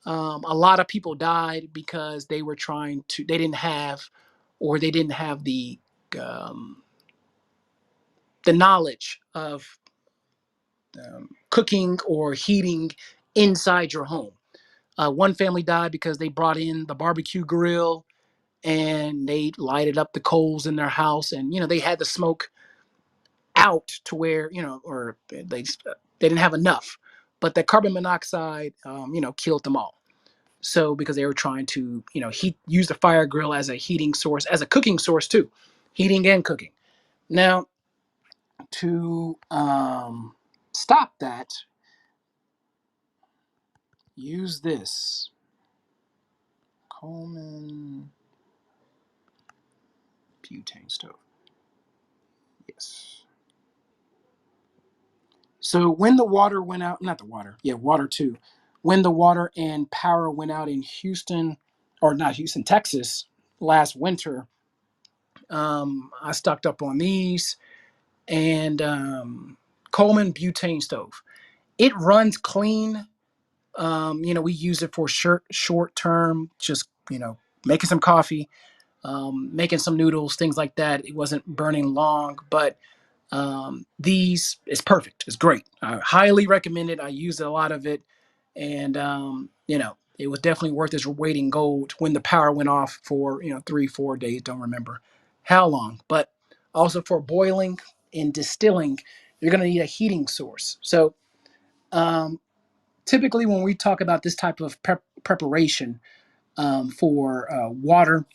a lot of people died because they didn't have, or they didn't have um, the knowledge of cooking or heating inside your home. One family died because they brought in the barbecue grill and they lighted up the coals in their house, and they had the smoke out to where or they didn't have enough, but the carbon monoxide killed them all. So because they were trying to use the fire grill as a heating source, as a cooking source too, heating and cooking. Now to stop that, use this Coleman butane stove. Yes. So when the water went out, not the water, yeah, water too. When the water and power went out in Houston, or not Houston, Texas, last winter, I stocked up on these and Coleman butane stove. It runs clean. We use it for short term, just making some coffee, making some noodles, things like that. It wasn't burning long, but these is perfect. It's great. I highly recommend it. I used a lot of it, and it was definitely worth its weight in gold when the power went off for 3 4 days. Don't remember how long, but also for boiling and distilling, you're going to need a heating source. So um, typically, when we talk about this type of preparation for water,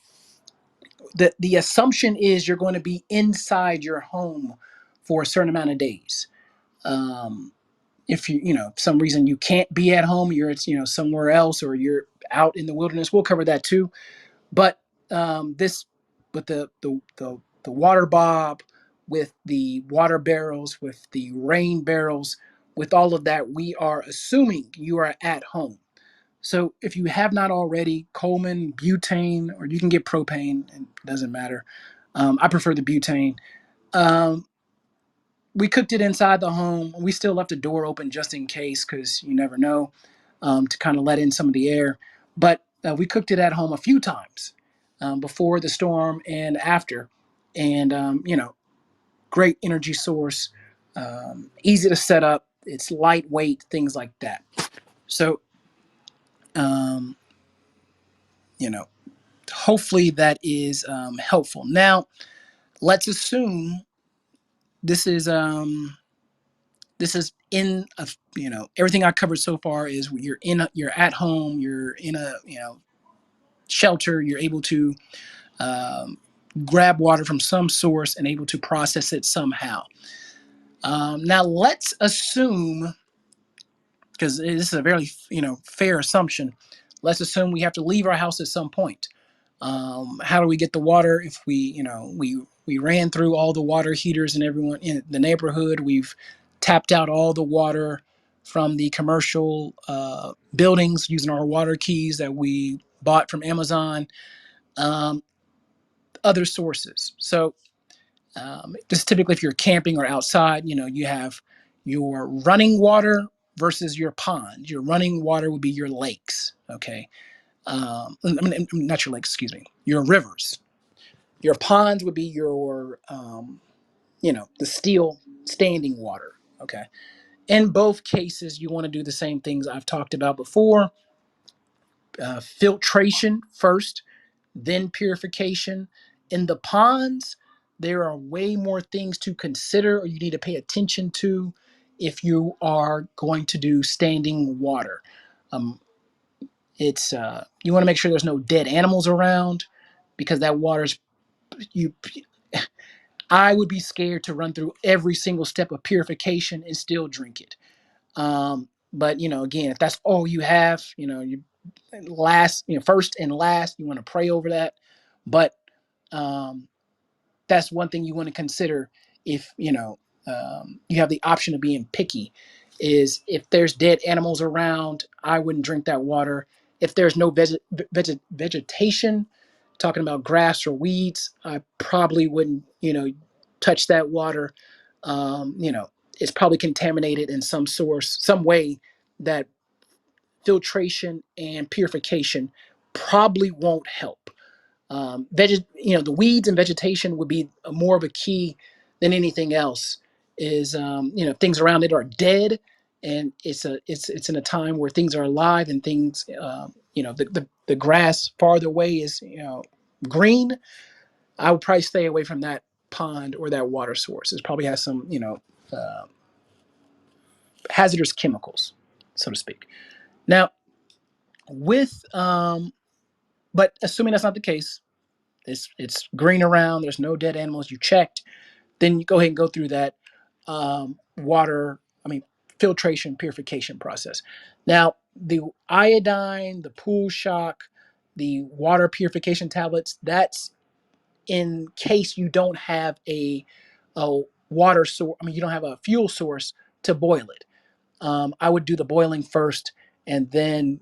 the assumption is you're going to be inside your home for a certain amount of days. Um, if some reason you can't be at home, you're somewhere else, or you're out in the wilderness, we'll cover that too. But this with the water bob, with the water barrels, with the rain barrels, with all of that, we are assuming you are at home. So if you have not already, Coleman butane, or you can get propane, it doesn't matter. I prefer the butane. Um, we cooked it inside the home. We still left the door open just in case, because you never know, to kind of let in some of the air. But we cooked it at home a few times before the storm and after. And, great energy source, easy to set up. It's lightweight, things like that. So, um, you know, hopefully that is helpful. Now, let's assume this is in a everything I covered so far is you're at home, you're in a shelter, you're able to um, grab water from some source and able to process it somehow. Now let's assume, because this is a very fair assumption, let's assume we have to leave our house at some point. How do we get the water? If we ran through all the water heaters and everyone in the neighborhood, we've tapped out all the water from the commercial buildings using our water keys that we bought from Amazon, um, other sources. So this is typically if you're camping or outside, you have your running water versus your pond. Your running water would be your lakes, okay? Not your lakes, excuse me, your rivers. Your ponds would be your, the still standing water. Okay. In both cases, you want to do the same things I've talked about before. Filtration first, then purification. In the ponds, there are way more things to consider, or you need to pay attention to if you are going to do standing water. Um, it's You want to make sure there's no dead animals around, because that water's you I would be scared to run through every single step of purification and still drink it. But again, if that's all you have, you first and last, you want to pray over that. But um, that's one thing you want to consider if you have the option of being picky. Is if there's dead animals around, I wouldn't drink that water. If there's no vegetation, talking about grass or weeds, I probably wouldn't touch that water. It's probably contaminated in some source, some way that filtration and purification probably won't help. The weeds and vegetation would be more of a key than anything else. Is if things around it are dead, and it's in a time where things are alive and things, the grass farther away is green. I would probably stay away from that pond or that water source. It probably has some uh, hazardous chemicals, so to speak. Now, with but assuming that's not the case, it's green around. There's no dead animals. You checked. Then you go ahead and go through that water. I mean, filtration purification process. Now, the iodine, the pool shock, the water purification tablets. That's in case you don't have a water source. I mean, you don't have a fuel source to boil it. I would do the boiling first, and then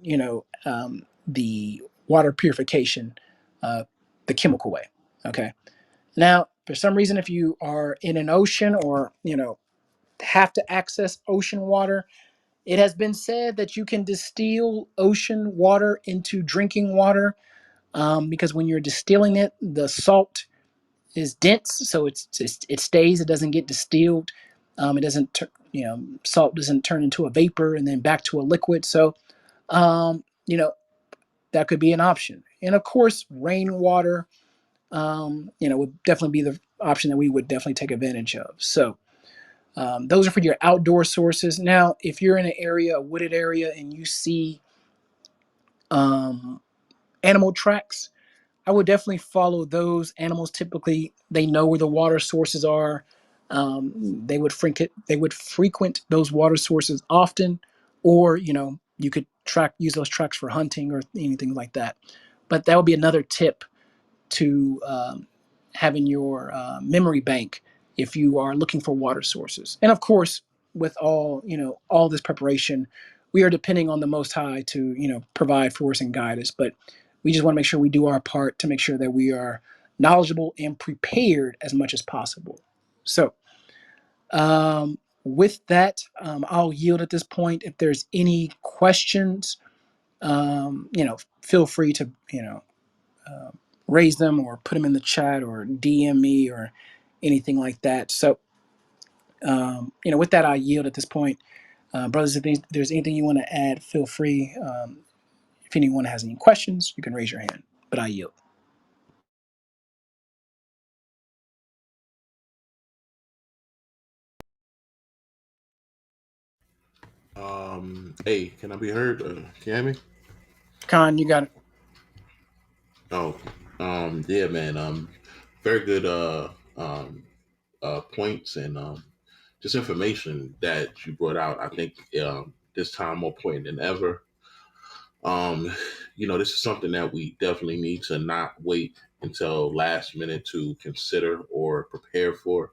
the water purification, uh, the chemical way. Okay. Now, for some reason, if you are in an ocean or have to access ocean water, it has been said that you can distill ocean water into drinking water, because when you're distilling it, the salt is dense, so it stays. It doesn't get distilled. It doesn't salt doesn't turn into a vapor and then back to a liquid. So um, you know that could be an option. And of course, rainwater would definitely be the option that we would definitely take advantage of. So those are for your outdoor sources. Now, if you're in an area, a wooded area, and you see um, animal tracks, I would definitely follow those animals. Typically, they know where the water sources are. They would frequent those water sources often, or you could use those tracks for hunting or anything like that. But that would be another tip to having your memory bank if you are looking for water sources. And of course, with all this preparation, we are depending on the Most High to provide for us and guide us. But we just want to make sure we do our part to make sure that we are knowledgeable and prepared as much as possible. So, with that, I'll yield at this point. If there's any questions, feel free to uh, raise them or put them in the chat or DM me or anything like that. So, with that, I yield at this point. Brothers, if there's anything you want to add, feel free. If anyone has any questions, you can raise your hand, but I yield. Hey, can I be heard? Can you hear me? Khan, you got it. Oh, yeah, man. Very good points and just information that you brought out. I think this time more poignant than ever. Um, this is something that we definitely need to not wait until last minute to consider or prepare for.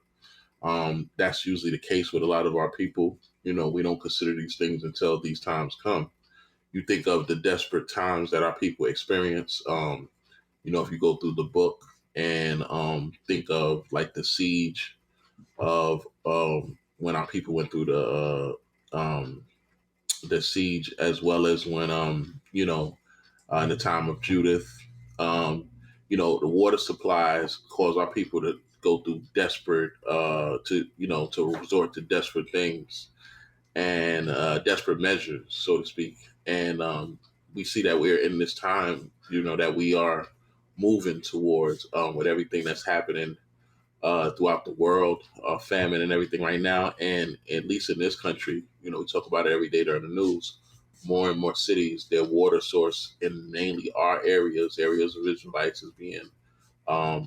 That's usually the case with a lot of our people. We don't consider these things until these times come. You think of the desperate times that our people experience. If you go through the book and think of like the siege of when our people went through the siege, as well as when in the time of Judith, um, the water supplies cause our people to go through desperate to resort to desperate things and desperate measures, so to speak. And we see that we're in this time, that we are moving towards with everything that's happening throughout the world, famine and everything right now. And at least in this country, we talk about it every day during the news. More and more cities, their water source, and mainly our areas of Israelites, is being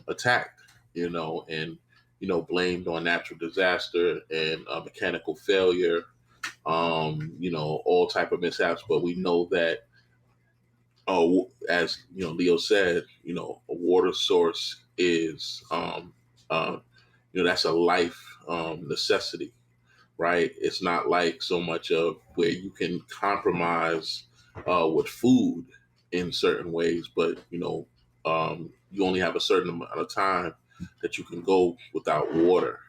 attacked, and blamed on natural disaster and mechanical failure, all type of mishaps. But we know that, as Leo said, a water source is, uh, that's a life necessity, right? It's not like so much of where you can compromise with food in certain ways, but you only have a certain amount of time that you can go without water,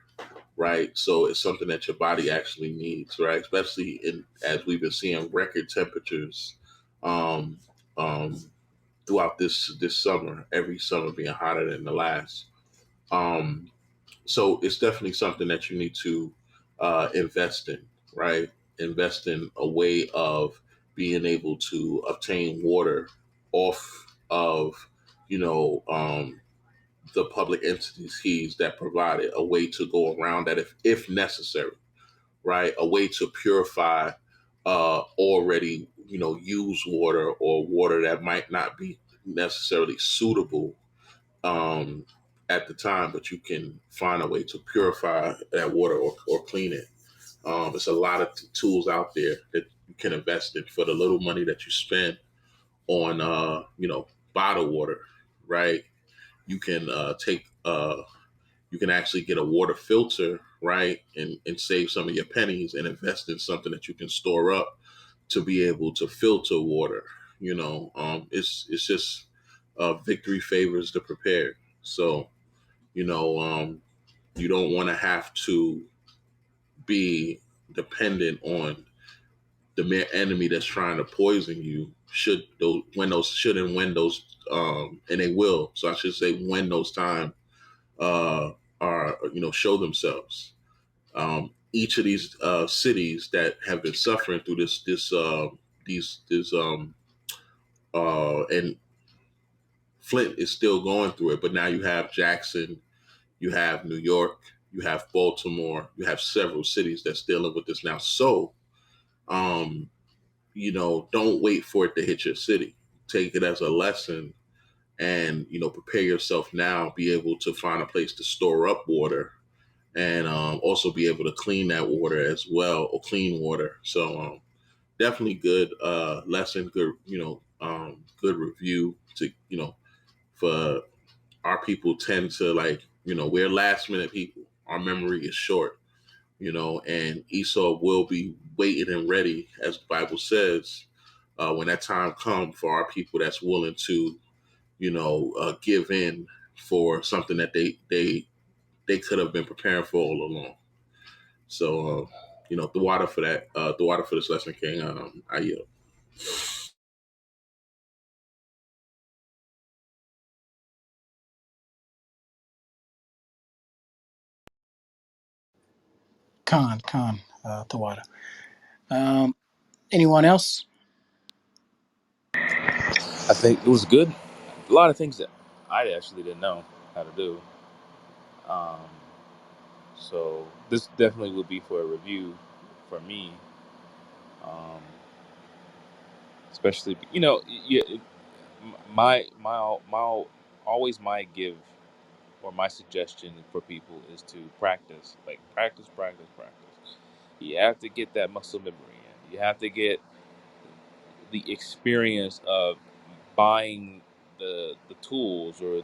right? So it's something that your body actually needs, right? Especially as we've been seeing record temperatures um, um, throughout this summer, every summer being hotter than the last. Um, so it's definitely something that you need to invest in, right? invest in a way of being able to obtain water off of, you know, the public entities that provide it, a way to go around that if necessary, right? A way to purify already, used water or water that might not be necessarily suitable um, at the time, but you can find a way to purify that water or clean it. There's a lot of tools out there that you can invest in for the little money that you spend on, bottled water, right? You can you can actually get a water filter, right, and save some of your pennies and invest in something that you can store up to be able to filter water. It's just victory favors the prepared. So, you know, um, you don't want to have to be dependent on the mere enemy that's trying to poison you. Should and when those and they will. So I should say when those time are show themselves. Each of these cities that have been suffering through these and Flint is still going through it, but now you have Jackson, you have New York, you have Baltimore, you have several cities that's dealing with this now. So, um, don't wait for it to hit your city. Take it as a lesson and, prepare yourself now, be able to find a place to store up water and also be able to clean that water as well, or clean water. So definitely good lesson, good, good review to, for our people tend to we're last minute people. Our memory is short, and Esau will be waiting and ready, as the Bible says, when that time comes for our people that's willing to, give in for something that they could have been preparing for all along. So, the water for that, the water for this lesson, King. I yield. Khan, Tawada. Um, anyone else? I think it was good. A lot of things that I actually didn't know how to do. Um, so this definitely would be for a review for me, um, especially yeah, my always my give or my suggestion for people is to practice, like practice. You have to get that muscle memory in. You have to get the experience of buying the tools or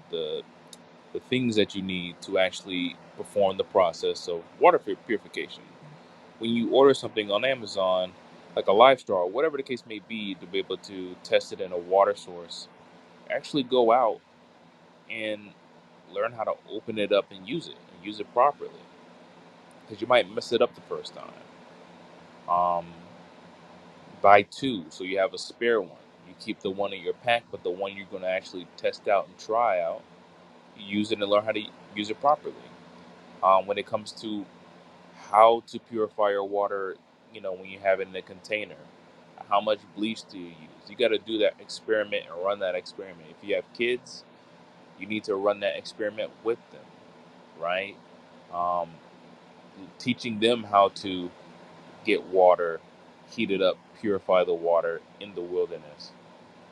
the things that you need to actually perform the process of water purification. When you order something on Amazon, like a live straw, whatever the case may be, to be able to test it in a water source, actually go out and learn how to open it up and use it properly. Because you might mess it up the first time. Buy two, so you have a spare one. You keep the one in your pack, but the one you're going to actually test out and try out, you use it and learn how to use it properly. When it comes to how to purify your water, when you have it in a container, how much bleach do you use? You got to do that experiment and run that experiment. If you have kids, you need to run that experiment with them, right? Um, Teaching them how to get water, heat it up, purify the water in the wilderness.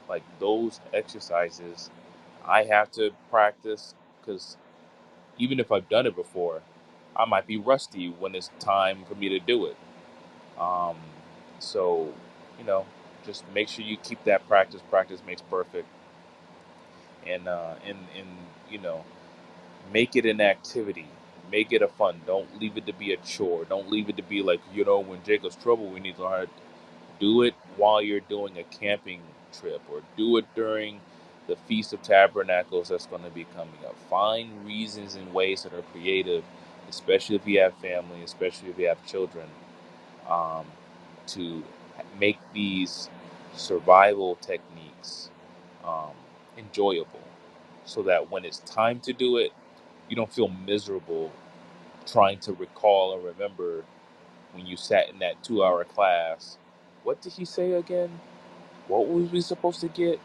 Like those exercises, I have to practice because even if I've done it before, I might be rusty when it's time for me to do it. Um, so, you know, just make sure you keep that practice. Practice makes perfect, and you know, make it an activity. Make it a fun. Don't leave it to be a chore. Don't leave it to be like when Jacob's trouble, we need to learn how to do it while you're doing a camping trip, or do it during the Feast of Tabernacles that's going to be coming up. Find reasons and ways that are creative, especially if you have family, especially if you have children, um, to make these survival techniques um, enjoyable, so that when it's time to do it, you don't feel miserable trying to recall or remember when you sat in that 2 hour class. What did he say again? What was we supposed to get?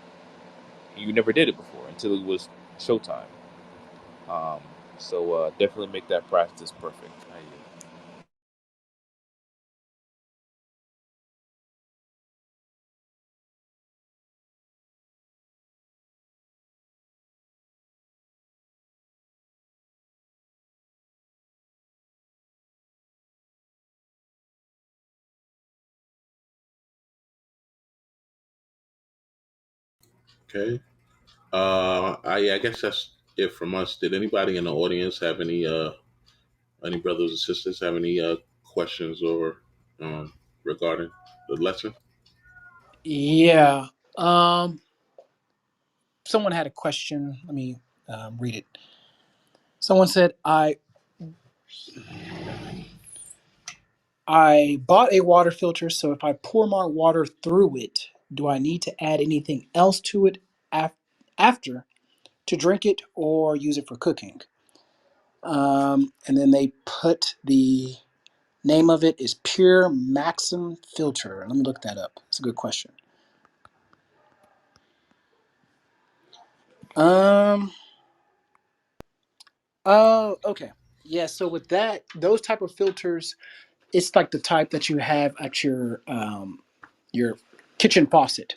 You never did it before until it was showtime. Um, so definitely make that practice perfect. Okay. I guess that's it from us. Did anybody in the audience have any brothers and sisters have any questions or regarding the lesson? Yeah. Um, someone had a question. Let me read it. Someone said, I bought a water filter, so if I pour my water through it, do I need to add anything else to it after to drink it or use it for cooking? And then they put the name of it is Pure Maxim Filter. Let me look that up. It's a good question. Um. Oh, okay. Yeah. So with that, those type of filters, it's like the type that you have at your kitchen faucet.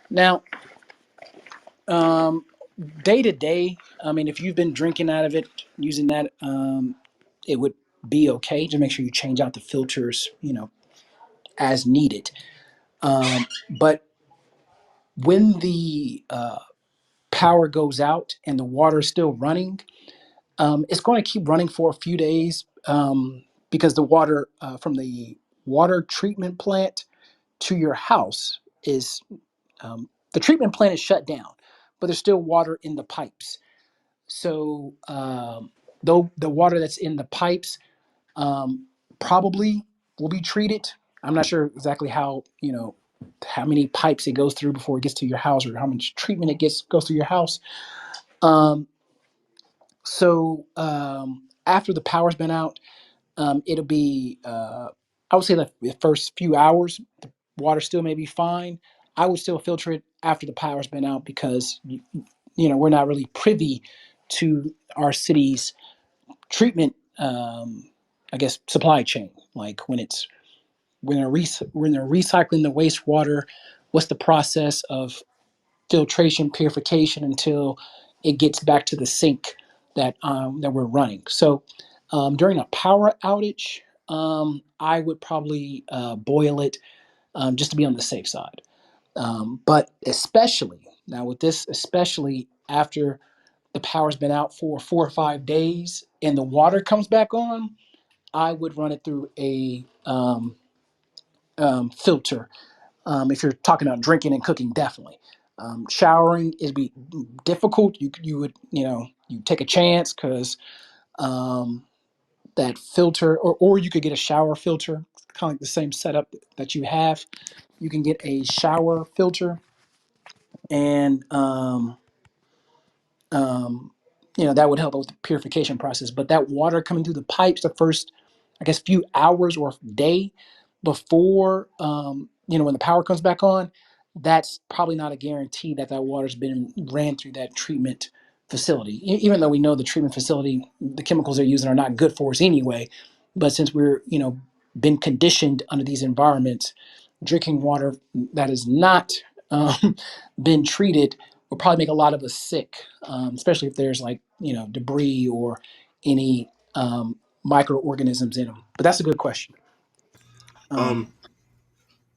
Now, um, day to day, I mean, if you've been drinking out of it, using that, it would be okay. Just make sure you change out the filters, as needed. But when the power goes out and the water is still running, it's going to keep running for a few days because the water from the water treatment plant to your house is the treatment plant is shut down, but there's still water in the pipes. So though the water that's in the pipes um, probably will be treated. I'm not sure exactly how many pipes it goes through before it gets to your house or how much treatment it goes through your house. Um, so after the power's been out, it'll be I would say like the first few hours, the water still may be fine. I would still filter it after the power's been out because we're not really privy to our city's treatment. I guess supply chain, like when they're recycling the wastewater, what's the process of filtration purification until it gets back to the sink that we're running. So during a power outage, I would probably boil it just to be on the safe side. But especially now with this, especially after the power's been out for 4 or 5 days and the water comes back on, I would run it through a filter. If you're talking about drinking and cooking, definitely. Showering is be difficult. You would you take a chance because um, that filter, or you could get a shower filter, kind of like the same setup that you have. You can get a shower filter, and um, that would help with the purification process. But that water coming through the pipes the first, I guess, few hours or day before when the power comes back on, that's probably not a guarantee that that water's been ran through that treatment facility. Even though we know the treatment facility, the chemicals they're using are not good for us anyway, but since we're been conditioned under these environments, drinking water that is not um, been treated will probably make a lot of us sick, especially if there's like debris or any microorganisms in them. But that's a good question. Um, Um,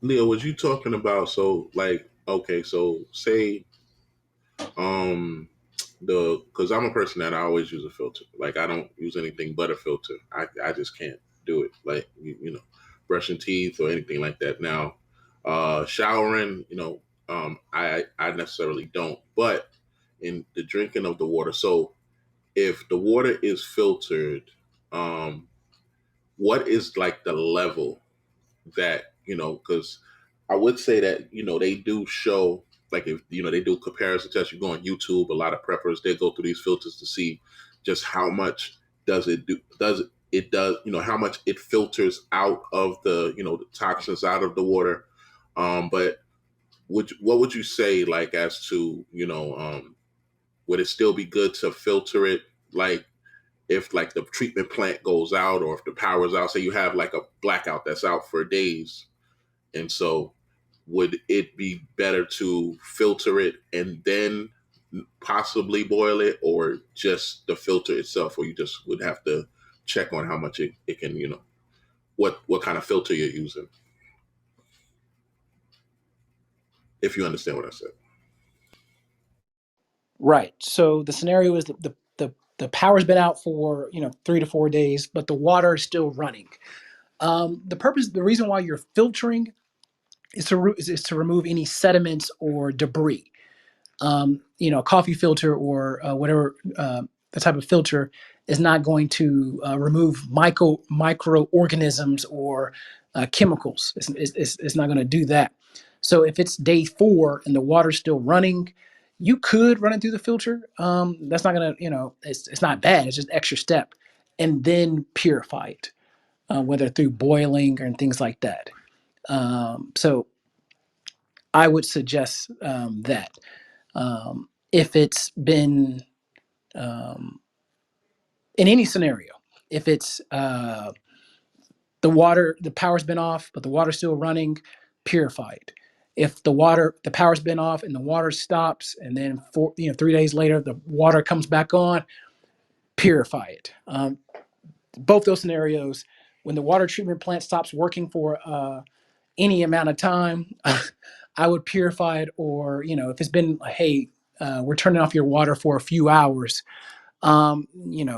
Leo, was you talking about so like okay, so say um the because I'm a person that I always use a filter. Like I don't use anything but a filter. I just can't do it. Like brushing teeth or anything like that. Now, showering, I necessarily don't. But in the drinking of the water, so if the water is filtered, um, what is like the level that because I would say that they do show like if they do comparison tests. You go on YouTube, a lot of preppers they go through these filters to see just how much does it do. Does it it does, how much it filters out of the toxins out of the water. But what would you say, like, as to, would it still be good to filter it, like, if like the treatment plant goes out, or if the power's out, say you have like a blackout that's out for days, and so would it be better to filter it and then possibly boil it, or just the filter itself, or you just would have to check on how much it can, what kind of filter you're using, if you understand what I said. Right. So the scenario is that the power's been out for 3 to 4 days, but the water is still running. The reason why you're filtering is to remove any sediments or debris. A coffee filter or whatever the type of filter is not going to remove microorganisms or chemicals. It's not going to do that. So if it's day 4 and the water's still running, you could run it through the filter. That's not going to, it's not bad. It's just extra step, and then purify it, whether through boiling or things like that. So I would suggest that. If it's been in any scenario, if it's the power's been off, but the water's still running, purify it. If the power's been off and the water stops, and then 3 days later the water comes back on, purify it. Both those scenarios, when the water treatment plant stops working for any amount of time, I would purify it. Or if it's been, hey, we're turning off your water for a few hours, in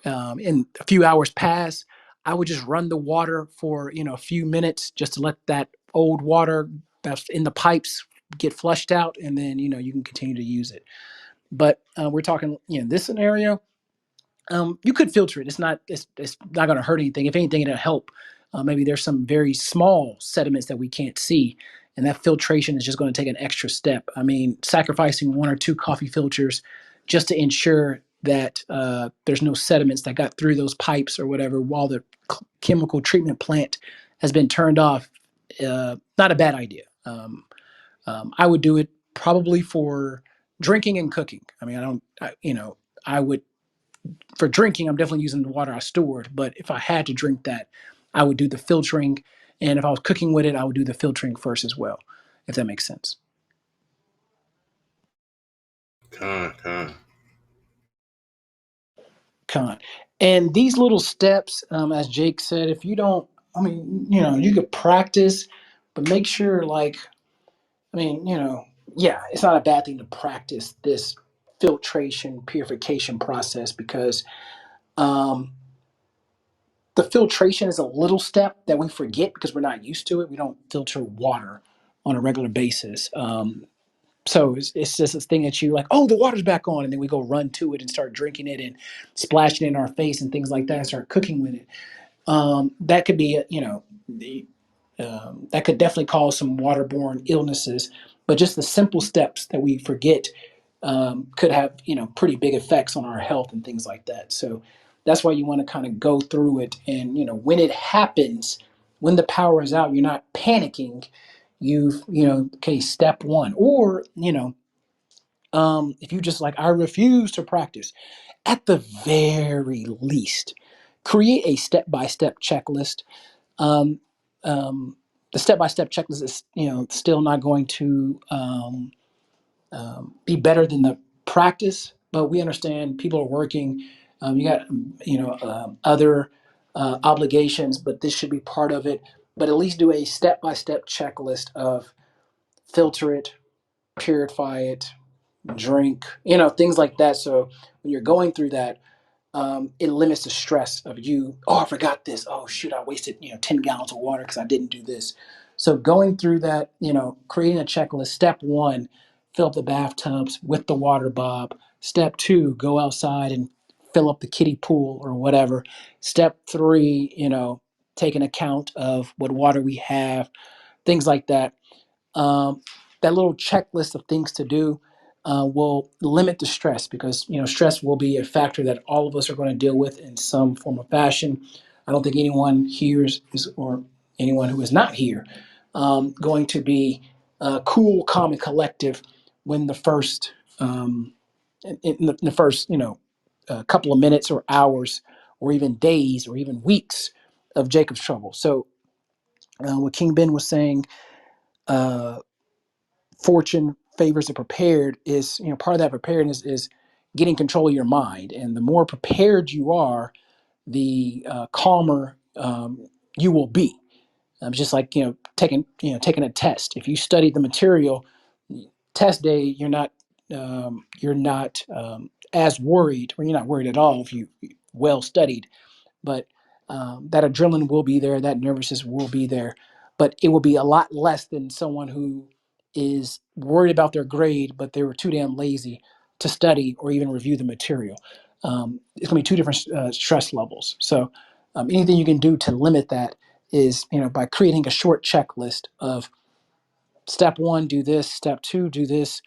a few hours pass, I would just run the water for a few minutes, just to let that old water that's in the pipes get flushed out, and then you can continue to use it. But we're talking this scenario, you could filter it. It's not going to hurt anything. If anything, it'll help. Maybe there's some very small sediments that we can't see, and that filtration is just going to take an extra step. I mean, sacrificing 1 or 2 coffee filters just to ensure that there's no sediments that got through those pipes or whatever while the chemical treatment plant has been turned off. Not a bad idea. I would do it probably for drinking and cooking. I mean, I would, for drinking, I'm definitely using the water I stored. But if I had to drink that, I would do the filtering. And if I was cooking with it, I would do the filtering first as well, if that makes sense. Con. Con. And these little steps, as Jake said, if you don't, I mean, you could practice, but make sure, like, I mean, yeah, it's not a bad thing to practice this filtration purification process, because um, the filtration is a little step that we forget because we're not used to it. We don't filter water on a regular basis. So it's just this thing that you like, oh, the water's back on. And then we go run to it and start drinking it and splashing it in our face and things like that and start cooking with it. That could be, that could definitely cause some waterborne illnesses. But just the simple steps that we forget could have pretty big effects on our health and things like that. So that's why you want to kind of go through it, and when it happens, when the power is out, you're not panicking. You've okay, step 1. Or if you just like, I refuse to practice, at the very least, create a step-by-step checklist. um, um, the step-by-step checklist is still not going to be better than the practice, but we understand people are working. You got other obligations, but this should be part of it. But at least do a step-by-step checklist of filter it, purify it, drink, things like that. So when you're going through that, it limits the stress of you. Oh, I forgot this. Oh shoot, I wasted 10 gallons of water because I didn't do this. So going through that, creating a checklist. Step 1, fill up the bathtubs with the water bob. Step 2, go outside and fill up the kiddie pool or whatever. Step 3, take an account of what water we have, things like that. Um, that little checklist of things to do. will limit the stress, because stress will be a factor that all of us are going to deal with in some form of fashion. I don't think anyone here or anyone who is not here going to be cool, calm, and collective when the first in the first couple of minutes or hours or even days or even weeks of Jacob's trouble. So what King Ben was saying, uh, fortune favors the prepared, is part of that preparedness is getting control of your mind, and the more prepared you are, the calmer you will be. Just like taking a test. If you studied the material, test day, you're not as worried, or you're not worried at all if you well studied. But that adrenaline will be there, that nervousness will be there, but it will be a lot less than someone who is worried about their grade, but they were too damn lazy to study or even review the material. It's going to be two different stress levels. So anything you can do to limit that is, by creating a short checklist of step one, do this, step two, do this.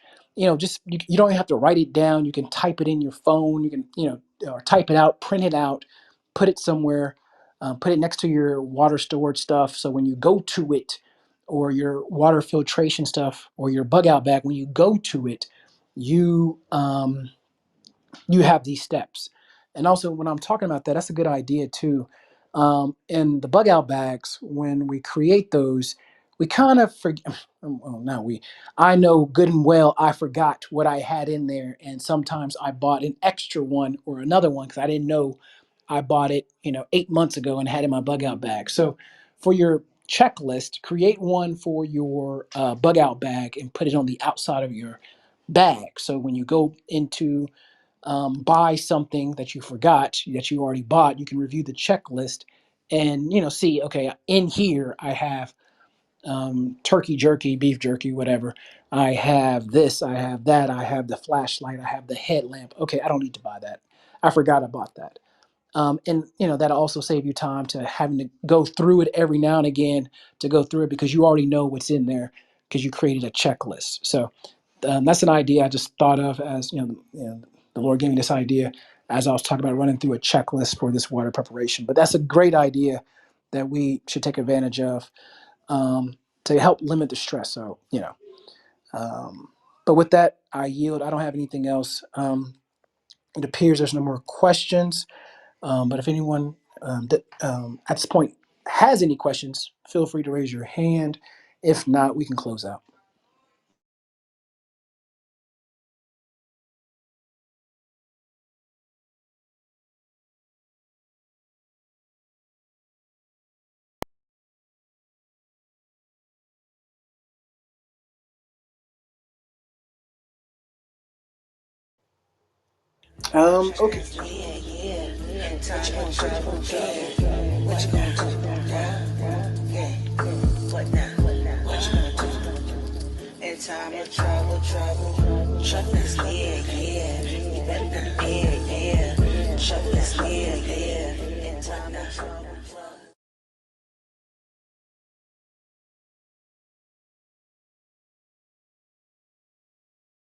Just you don't have to write it down. You can type it in your phone. You can, or type it out, print it out, put it somewhere, put it next to your water storage stuff. So when you go to it, or your water filtration stuff, or your bug out bag, when you go to it, you you have these steps. And also, when I'm talking about that, that's a good idea too. And the bug out bags, when we create those, we kind of forget. Well, not we. I know good and well I forgot what I had in there, and sometimes I bought an extra one or another one because I didn't know I bought it, 8 months ago and had it in my bug out bag. So, for your checklist, create one for your bug out bag and put it on the outside of your bag. So when you go into buy something that you forgot that you already bought, you can review the checklist and see, okay, in here I have turkey jerky, beef jerky, whatever. I have this, I have that, I have the flashlight, I have the headlamp. Okay, I don't need to buy that. I forgot I bought that. And that'll also save you time to having to go through it every now and again to go through it, because you already know what's in there because you created a checklist. So that's an idea I just thought of, as the Lord gave me this idea as I was talking about running through a checklist for this water preparation. But that's a great idea that we should take advantage of, to help limit the stress. So but with that, I yield. I don't have anything else. It appears there's no more questions. But if anyone at this point has any questions, feel free to raise your hand. If not, we can close out. Okay. Yeah, yeah. In time of trouble, yeah. What you gonna do? Yeah. What now? What you gonna do? In time of trouble, troubless, yeah. You better not, yeah. Troubless, yeah. In time of trouble.